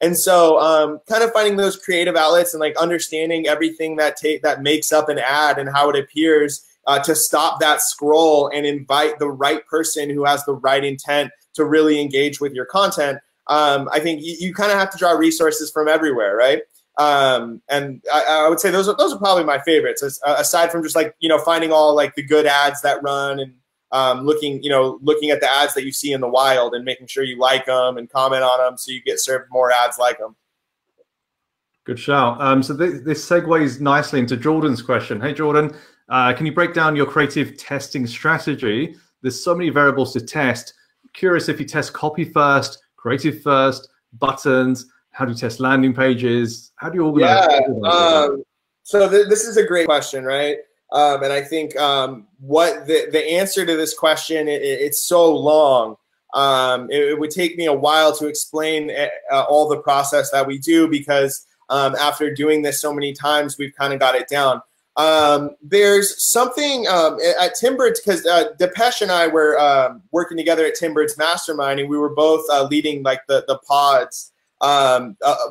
And so kind of finding those creative outlets and like understanding everything that makes up an ad and how it appears to stop that scroll and invite the right person who has the right intent to really engage with your content. I think you kind of have to draw resources from everywhere, right? And I would say those are probably my favorites, aside from just like, finding all like the good ads that run and looking at the ads that you see in the wild and making sure you like them and comment on them so you get served more ads like them. Good shout. So this segues nicely into Jordan's question. Hey, Jordan, can you break down your creative testing strategy? There's so many variables to test. Curious if you test copy first, creative first, buttons. How do you test landing pages? How do you organize? Yeah. So this is a great question, right? And I think what the answer to this question, it's so long. It would take me a while to explain all the process that we do, because after doing this so many times, we've kind of got it down. There's something at Tim Bird's, because Depeche and I were working together at Tim Bird's Mastermind, and we were both leading like the pods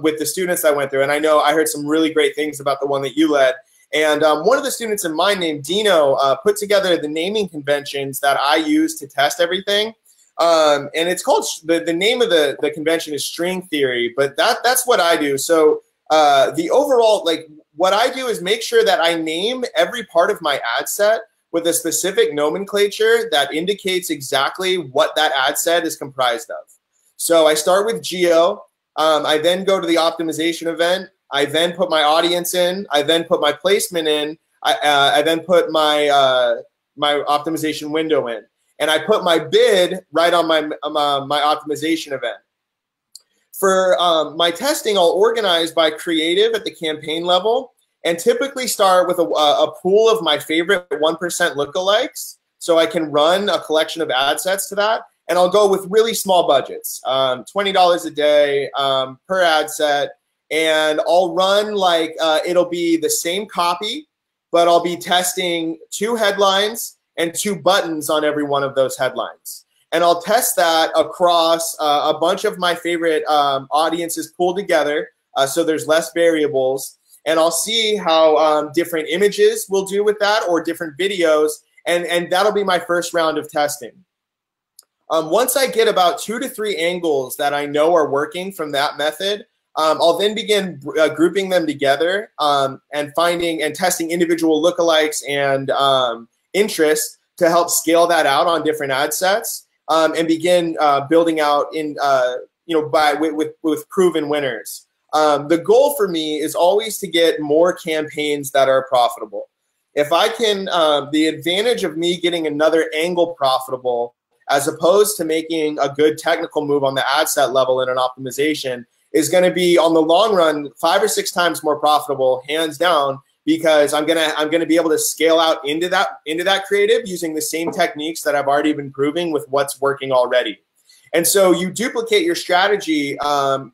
with the students I went through. And I know I heard some really great things about the one that you led. And one of the students of mine named Dino put together the naming conventions that I use to test everything. And it's called, the name of the convention is string theory, but that's what I do. So the overall, like what I do is make sure that I name every part of my ad set with a specific nomenclature that indicates exactly what that ad set is comprised of. So I start with geo. I then go to the optimization event. I then put my audience in. I then put my placement in. I then put my my optimization window in, and I put my bid right on my my optimization event. For my testing, I'll organize by creative at the campaign level, and typically start with a pool of my favorite 1% lookalikes, so I can run a collection of ad sets to that. And I'll go with really small budgets, $20 a day per ad set. And I'll run like, it'll be the same copy, but I'll be testing 2 headlines and 2 buttons on every one of those headlines. And I'll test that across a bunch of my favorite audiences pulled together, so there's less variables. And I'll see how different images will do with that, or different videos, and that'll be my first round of testing. Once I get about 2 to 3 angles that I know are working from that method, I'll then begin grouping them together and finding and testing individual lookalikes and interests to help scale that out on different ad sets, and begin building out in with proven winners. The goal for me is always to get more campaigns that are profitable. If I can, the advantage of me getting another angle profitable, as opposed to making a good technical move on the ad set level in an optimization, is going to be on the long run 5 or 6 times more profitable, hands down, because I'm gonna be able to scale out into that creative using the same techniques that I've already been proving with what's working already. And so you duplicate your strategy,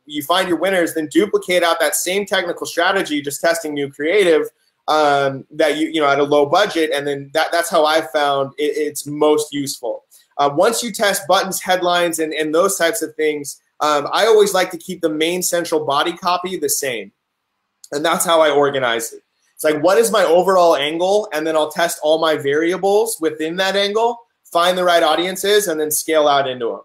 you find your winners, then duplicate out that same technical strategy, just testing new creative that you at a low budget, and then that's how I've found it's most useful. Once you test buttons, headlines, and those types of things, I always like to keep the main central body copy the same. And that's how I organize it. It's like, what is my overall angle? And then I'll test all my variables within that angle, find the right audiences, and then scale out into them.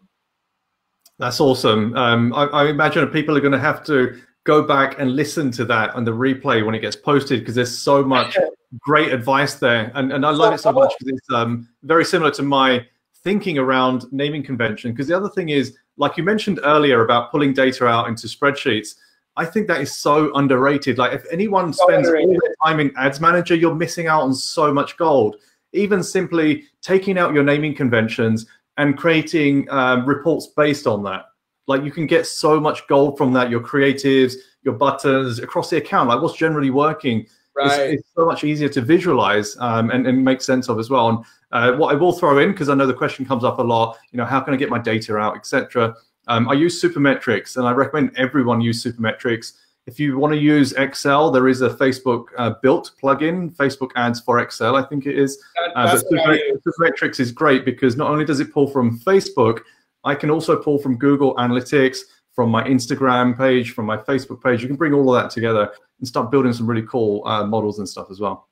That's awesome. I imagine people are going to have to go back and listen to that on the replay when it gets posted, because there's so much great advice there. And I love it so much because it's very similar to my thinking around naming convention. Because the other thing is, like you mentioned earlier about pulling data out into spreadsheets, I think that is so underrated. Like, if anyone spends all their time in Ads Manager, you're missing out on so much gold. Even simply taking out your naming conventions and creating reports based on that. Like, you can get so much gold from that, your creatives, your buttons, across the account, like what's generally working. Right. It's so much easier to visualize and make sense of as well. And what I will throw in, because I know the question comes up a lot, how can I get my data out, etc. I use Supermetrics, and I recommend everyone use Supermetrics. If you want to use Excel, there is a Facebook built plugin, Facebook Ads for Excel, I think it is. But Supermetrics is great because not only does it pull from Facebook, I can also pull from Google Analytics, from my Instagram page, from my Facebook page. You can bring all of that together and start building some really cool models and stuff as well.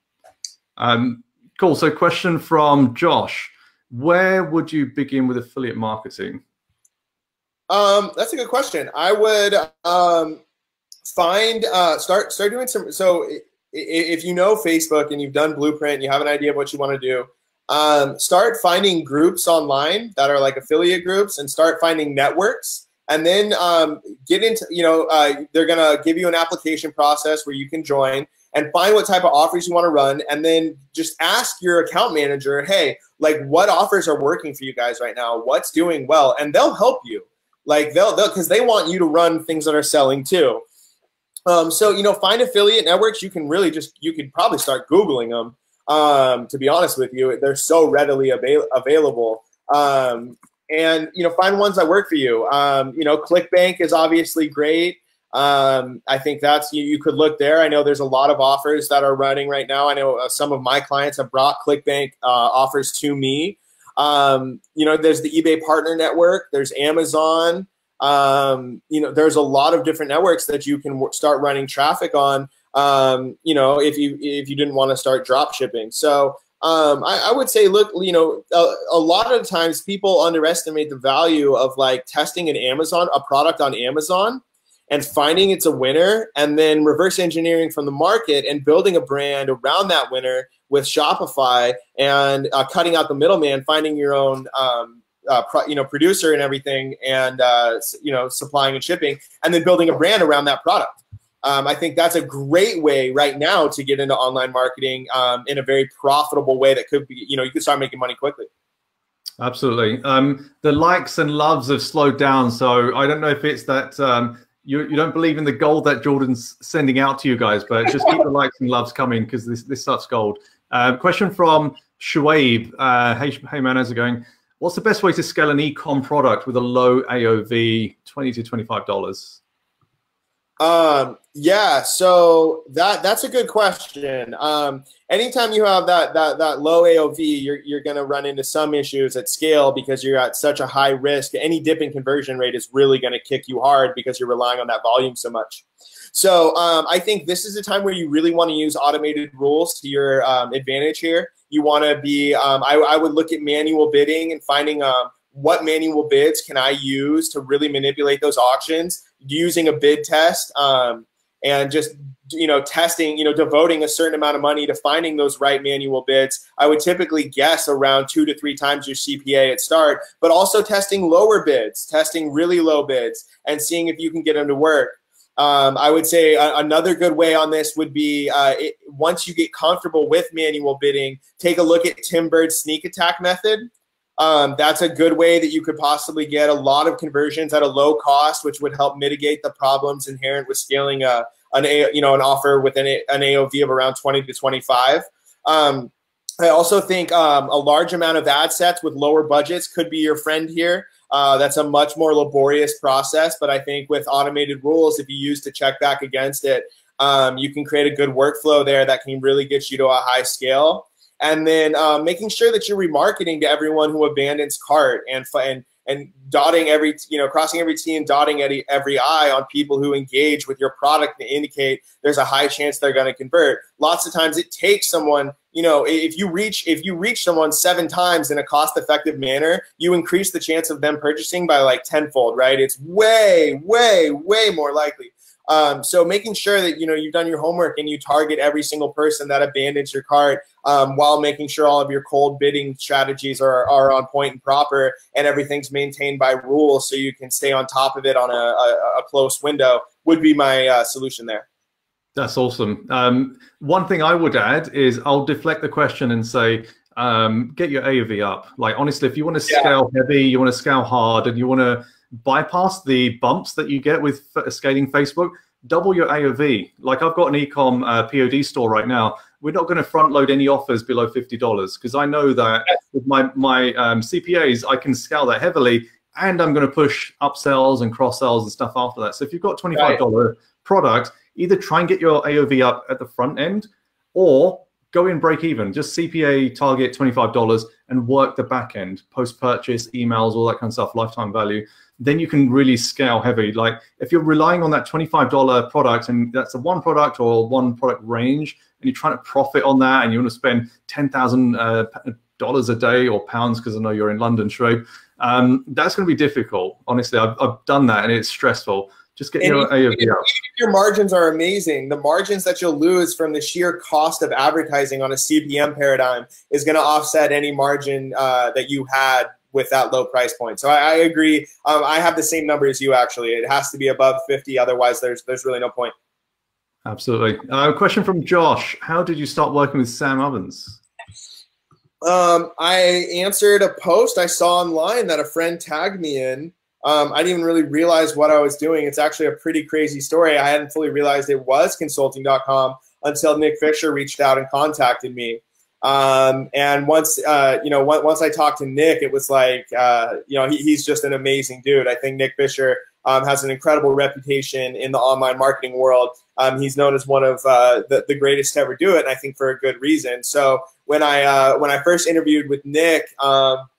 Cool. So question from Josh. Where would you begin with affiliate marketing? That's a good question. I would start doing some. So if you know Facebook and you've done Blueprint and you have an idea of what you want to do, start finding groups online that are like affiliate groups and start finding networks. And then get into, they're going to give you an application process where you can join and find what type of offers you want to run. And then just ask your account manager, hey, like what offers are working for you guys right now? What's doing well? And they'll help you. Like because they want you to run things that are selling too. So, find affiliate networks. You can really you could probably start Googling them. To be honest with you, they're so readily available. And, find ones that work for you. ClickBank is obviously great. I think that's, you could look there. I know there's a lot of offers that are running right now. I know some of my clients have brought ClickBank offers to me. There's the eBay Partner Network. There's Amazon. There's a lot of different networks that you can start running traffic on, if you didn't want to start drop shipping. So I would say, look, a lot of times people underestimate the value of like testing a product on Amazon and finding it's a winner and then reverse engineering from the market and building a brand around that winner with Shopify and cutting out the middleman, finding your own producer and everything, and supplying and shipping, and then building a brand around that product. I think that's a great way right now to get into online marketing in a very profitable way that could be, you could start making money quickly. Absolutely. The likes and loves have slowed down, so I don't know if it's that you don't believe in the gold that Jordan's sending out to you guys, but just keep the likes and loves coming because this stuff's gold. Question from Shuaib. Hey man, how's it going? What's the best way to scale an e-com product with a low AOV, $20 to $25? Yeah, so that's a good question. Anytime you have that low AOV, you're going to run into some issues at scale because you're at such a high risk. Any dip in conversion rate is really going to kick you hard because you're relying on that volume so much. So I think this is a time where you really want to use automated rules to your advantage here. You want to be, I would look at manual bidding and finding what manual bids can I use to really manipulate those auctions, using a bid test and just, testing, devoting a certain amount of money to finding those right manual bids. I would typically guess around 2 to 3 times your CPA at start, but also testing lower bids, testing really low bids and seeing if you can get them to work. I would say another good way on this would be once you get comfortable with manual bidding, take a look at Tim Bird's sneak attack method. That's a good way that you could possibly get a lot of conversions at a low cost, which would help mitigate the problems inherent with scaling an offer with an AOV of around 20 to 25. I also think a large amount of ad sets with lower budgets could be your friend here. That's a much more laborious process, but I think with automated rules, if you use to check back against it, you can create a good workflow there that can really get you to a high scale. And then making sure that you're remarketing to everyone who abandons cart and dotting every, crossing every T and dotting every I on people who engage with your product to indicate there's a high chance they're going to convert. Lots of times it takes someone, if you reach someone 7 times in a cost-effective manner, you increase the chance of them purchasing by like 10-fold, right? It's way, way, way more likely. So making sure that, you've done your homework and you target every single person that abandons your cart while making sure all of your cold bidding strategies are on point and proper and everything's maintained by rules so you can stay on top of it on a close window would be my solution there. That's awesome. One thing I would add is I'll deflect the question and say, get your AOV up. Like, honestly, if you want to scale heavy, you want to scale hard, and you want to bypass the bumps that you get with scaling Facebook, double your AOV. Like, I've got an e-com POD store right now. We're not going to front load any offers below $50 because I know that with my CPAs, I can scale that heavily, and I'm going to push upsells and cross sells and stuff after that. So if you've got $25 product, either try and get your AOV up at the front end, or go in break even. Just CPA target $25 and work the back end, post-purchase, emails, all that kind of stuff, lifetime value. Then you can really scale heavy. Like if you're relying on that $25 product and that's a one product or one product range, and you're trying to profit on that and you want to spend $10,000 a day or pounds, because I know you're in London, Shoaib, that's going to be difficult. Honestly, I've done that and it's stressful. Just get your AOV up. Even if your margins are amazing, the margins that you'll lose from the sheer cost of advertising on a CPM paradigm is going to offset any margin that you had with that low price point. So I agree. I have the same number as you, actually. It has to be above 50. Otherwise, there's really no point. Absolutely. A question from Josh. How did you start working with Sam Ovens? I answered a post I saw online that a friend tagged me in. I didn't even really realize what I was doing. It's actually a pretty crazy story. I hadn't fully realized it was consulting.com until Nick Fisher reached out and contacted me. And once I talked to Nick, it was like, he's just an amazing dude. I think Nick Fisher has an incredible reputation in the online marketing world. He's known as one of the greatest to ever do it, and I think for a good reason. So when I first interviewed with Nick,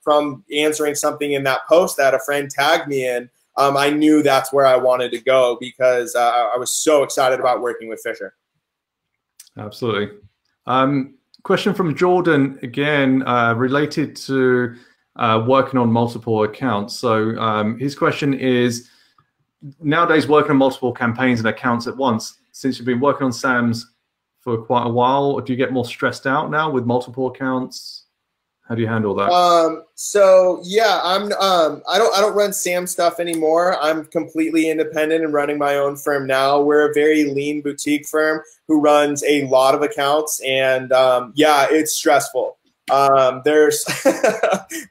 from answering something in that post that a friend tagged me in, I knew that's where I wanted to go, because I was so excited about working with Fisher. Absolutely. Question from Jordan, again, related to working on multiple accounts. So his question is, nowadays working on multiple campaigns and accounts at once, since you've been working on Sam's for quite a while, do you get more stressed out now with multiple accounts? How do you handle that? So yeah, I don't run Sam stuff anymore. I'm completely independent and running my own firm now. We're a very lean boutique firm who runs a lot of accounts, and yeah, it's stressful. There's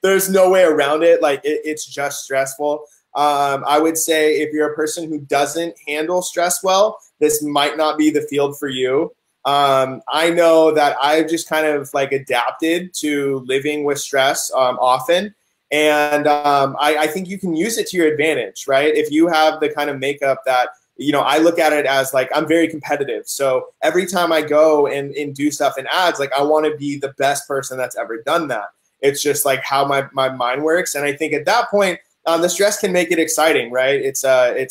there's no way around it. Like it's just stressful. I would say if you're a person who doesn't handle stress well, this might not be the field for you. I know that I've just kind of like adapted to living with stress often. And I think you can use it to your advantage, right? If you have the kind of makeup that, I look at it as like, I'm very competitive. So every time I go and do stuff in ads, like I want to be the best person that's ever done that. It's just like how my mind works. And I think at that point, the stress can make it exciting, right? It's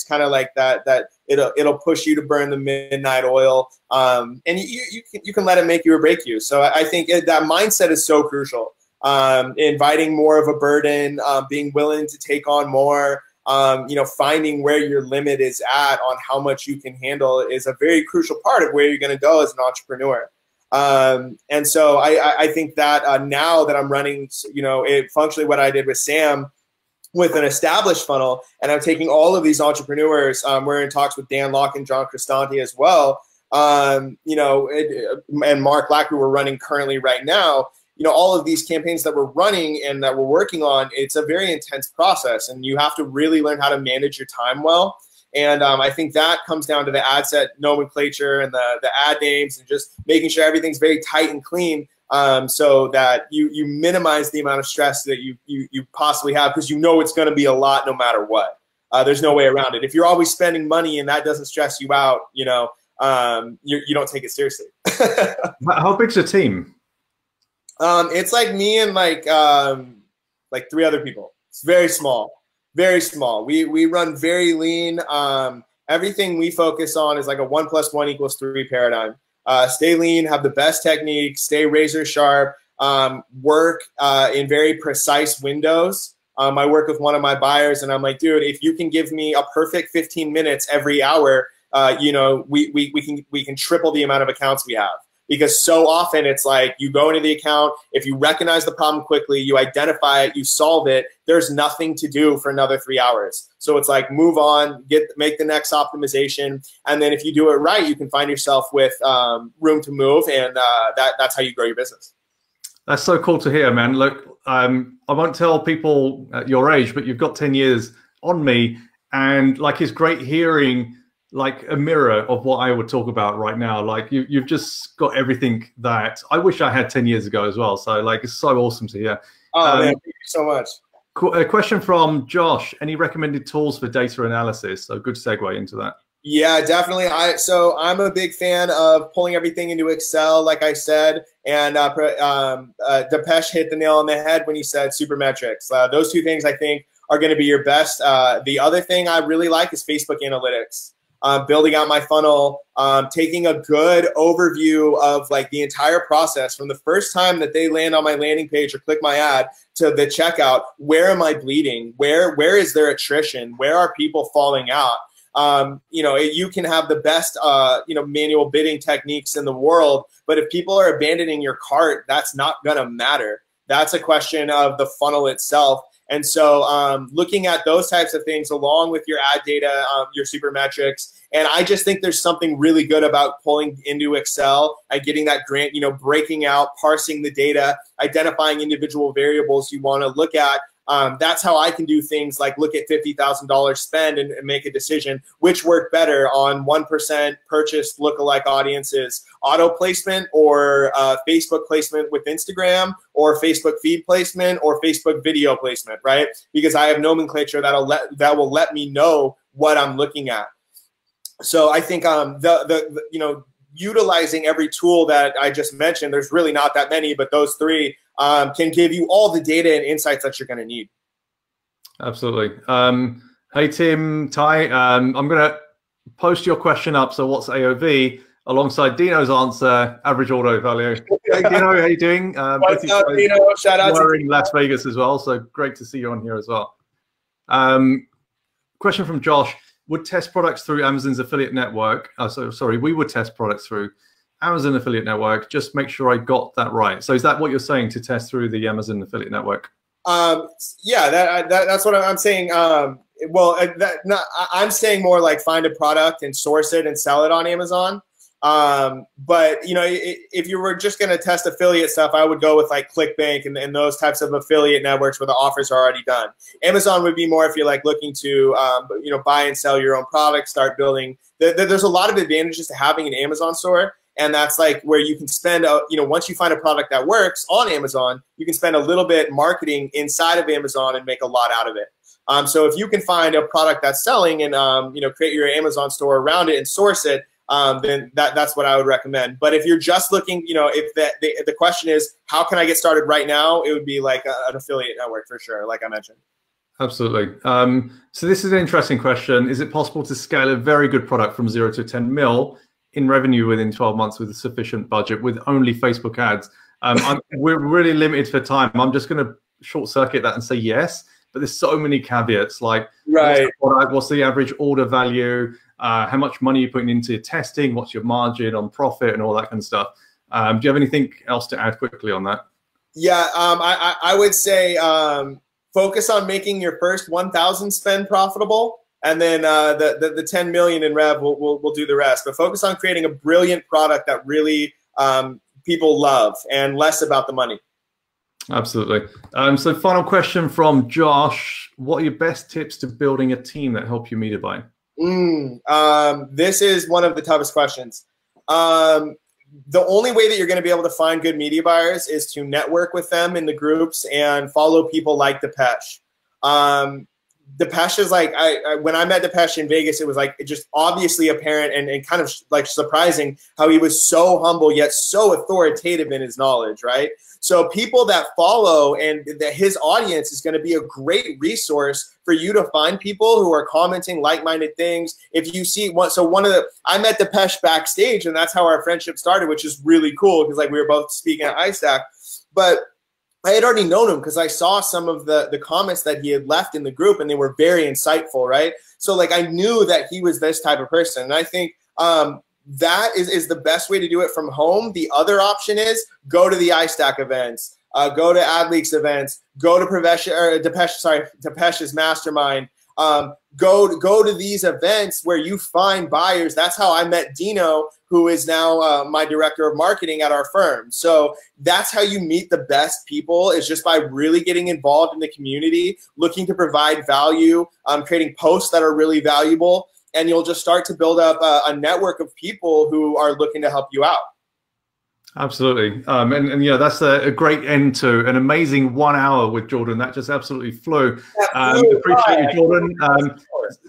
kind of like that it'll push you to burn the midnight oil, and you can let it make you or break you. So I think that mindset is so crucial. Inviting more of a burden, being willing to take on more, finding where your limit is at on how much you can handle is a very crucial part of where you're going to go as an entrepreneur. And so I think that now that I'm running, functionally what I did with Sam, with an established funnel, and I'm taking all of these entrepreneurs. We're in talks with Dan Locke and John Cristanti as well. And Mark Black, who we're running currently right now. All of these campaigns that we're running and that we're working on, it's a very intense process, and you have to really learn how to manage your time well. And I think that comes down to the ad set nomenclature and the ad names, and just making sure everything's very tight and clean. So that you minimize the amount of stress that you possibly have, because it's going to be a lot no matter what. There's no way around it. If you're always spending money and that doesn't stress you out, you don't take it seriously. How big's the team? It's like me and like 3 other people. It's very small, very small. We run very lean. Everything we focus on is like a 1 + 1 = 3 paradigm. Stay lean, have the best technique, stay razor sharp, work in very precise windows. I work with one of my buyers, and I'm like, dude, if you can give me a perfect 15 minutes every hour, we can triple the amount of accounts we have. Because so often it's like you go into the account, if you recognize the problem quickly, you identify it, you solve it, there's nothing to do for another 3 hours. So it's like move on, make the next optimization, and then if you do it right, you can find yourself with room to move, and that's how you grow your business. That's so cool to hear, man. Look, I won't tell people at your age, but you've got 10 years on me, and like it's great hearing like a mirror of what I would talk about right now. Like you've just got everything that I wish I had 10 years ago as well. So like, it's so awesome to hear. Oh man, thank you so much. A question from Josh, any recommended tools for data analysis? So good segue into that. Yeah, definitely. So I'm a big fan of pulling everything into Excel, like I said, and Depeche hit the nail on the head when he said supermetrics. Those two things I think are going to be your best. The other thing I really like is Facebook analytics. Building out my funnel, taking a good overview of like the entire process from the first time that they land on my landing page or click my ad to the checkout. Where am I bleeding? Where is there attrition? Where are people falling out? You know, you can have the best, you know, manual bidding techniques in the world, but if people are abandoning your cart, that's not going to matter. That's a question of the funnel itself. And so looking at those types of things along with your ad data, your supermetrics, and I just think there's something really good about pulling into Excel and getting that grant, you know, breaking out, parsing the data, identifying individual variables you want to look at. That's how I can do things like look at $50,000 spend and make a decision which work better on 1% purchased lookalike audiences, auto placement or Facebook placement with Instagram, or Facebook feed placement or Facebook video placement, right? Because I have nomenclature that will let me know what I'm looking at. So I think you know, utilizing every tool that I just mentioned, there's really not that many, but those three can give you all the data and insights that you're going to need. Absolutely. Hey, Tim, Ty, I'm going to post your question up. So what's AOV alongside Dino's answer, average order value. Hey, Dino, how you doing? What's up, Dino? Shout out to in Las Vegas as well. So great to see you on here as well. Question from Josh. Would test products through Amazon's affiliate network. We would test products through Amazon affiliate network. Just make sure I got that right. So is that what you're saying, to test through the Amazon affiliate network? Yeah, that's what I'm saying. I'm saying more like find a product and source it and sell it on Amazon. But you know, if you were just going to test affiliate stuff, I would go with like ClickBank and those types of affiliate networks where the offers are already done. Amazon would be more if you're like looking to, you know, buy and sell your own products, start building. There's a lot of advantages to having an Amazon store. And that's like where you can spend, you know, once you find a product that works on Amazon, you can spend a little bit marketing inside of Amazon and make a lot out of it. So if you can find a product that's selling and, you know, create your Amazon store around it and source it, then that's what I would recommend. But if you're just looking, you know, if the question is, how can I get started right now? It would be like an affiliate network for sure, like I mentioned. Absolutely. So this is an interesting question. Is it possible to scale a very good product from 0 to 10 mil in revenue within 12 months with a sufficient budget with only Facebook ads? We're really limited for time. I'm just going to short circuit that and say yes, but there's so many caveats, like right. What's the average order value? How much money you're putting into testing? What's your margin on profit and all that kind of stuff? Do you have anything else to add quickly on that? Yeah, I would say focus on making your first 1,000 spend profitable. And then the 10 million in rev will do the rest. But focus on creating a brilliant product that really people love, and less about the money. Absolutely. So final question from Josh. What are your best tips to building a team that help you media buy? This is one of the toughest questions. The only way that you're going to be able to find good media buyers is to network with them in the groups and follow people like Depeche. Depeche is like, when I met Depeche in Vegas, it was like just obviously apparent and kind of like surprising how he was so humble yet so authoritative in his knowledge, right? So people that follow and that his audience is going to be a great resource for you to find people who are commenting like-minded things. If you see one, I met Depeche backstage, and that's how our friendship started, which is really cool because like we were both speaking at iStack, but I had already known him because I saw some of the comments that he had left in the group, and they were very insightful, right? So like I knew that he was this type of person, and I think that is the best way to do it from home. The other option is go to the iStack events, go to AdLeaks events, go to Depeche's mastermind. Go to these events where you find buyers. That's how I met Dino, who is now my director of marketing at our firm. So that's how you meet the best people, is just by really getting involved in the community, looking to provide value, creating posts that are really valuable, and you'll just start to build up a network of people who are looking to help you out. Absolutely. And you know, that's a great end to an amazing 1 hour with Jordan. That just absolutely flew. Appreciate you, Jordan.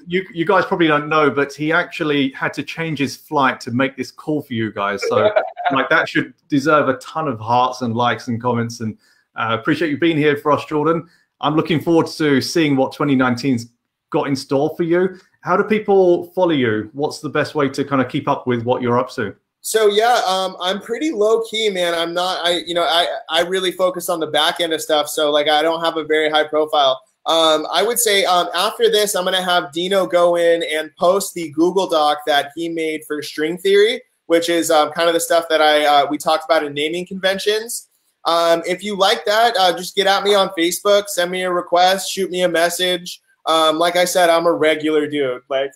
you guys probably don't know, but he actually had to change his flight to make this call for you guys. So like that should deserve a ton of hearts and likes and comments. And appreciate you being here for us, Jordan. I'm looking forward to seeing what 2019's got in store for you. How do people follow you? What's the best way to kind of keep up with what you're up to? So yeah, I'm pretty low key, man. I'm not, I really focus on the back end of stuff. So like, I don't have a very high profile. I would say after this, I'm going to have Dino go in and post the Google Doc that he made for string theory, which is kind of the stuff that we talked about in naming conventions. If you like that, just get at me on Facebook, send me a request, shoot me a message. Like I said, I'm a regular dude, like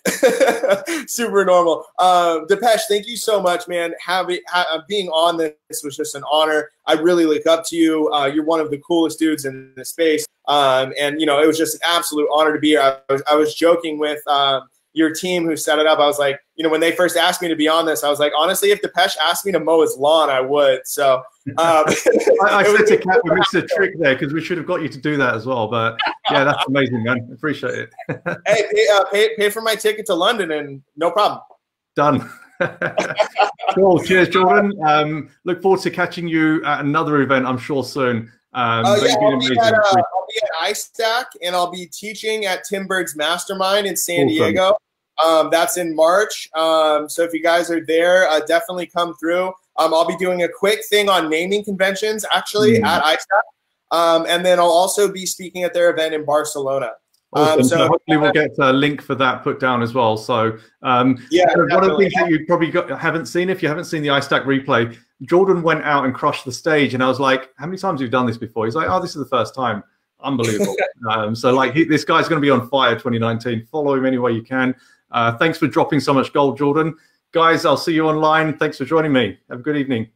super normal. Depeche, thank you so much, man. Being on this was just an honor. I really look up to you. You're one of the coolest dudes in the space. And it was just an absolute honor to be here. I was joking with your team who set it up. I was like, when they first asked me to be on this, I was like, honestly, if Depeche asked me to mow his lawn, I would. So I said to Kat, we missed a trick there because we should have got you to do that as well. But yeah, that's amazing, man. Appreciate it. Hey, pay for my ticket to London and no problem. Done. Cool. Cheers, Jordan. Look forward to catching you at another event, I'm sure, soon. I'll be at iStack, and I'll be teaching at Tim Berg's Mastermind in San Diego. That's in March. So if you guys are there, definitely come through. I'll be doing a quick thing on naming conventions, actually, at iStack. And then I'll also be speaking at their event in Barcelona. Awesome. So hopefully we'll get a link for that put down as well. So yeah, one of the things that you probably haven't seen, if you haven't seen the iStack replay, Jordan went out and crushed the stage, and I was like, how many times have you done this before? He's like, oh, this is the first time. Unbelievable. So like this guy's going to be on fire 2019. Follow him any way you can. Thanks for dropping so much gold, Jordan. Guys, I'll see you online. Thanks for joining me. Have a good evening.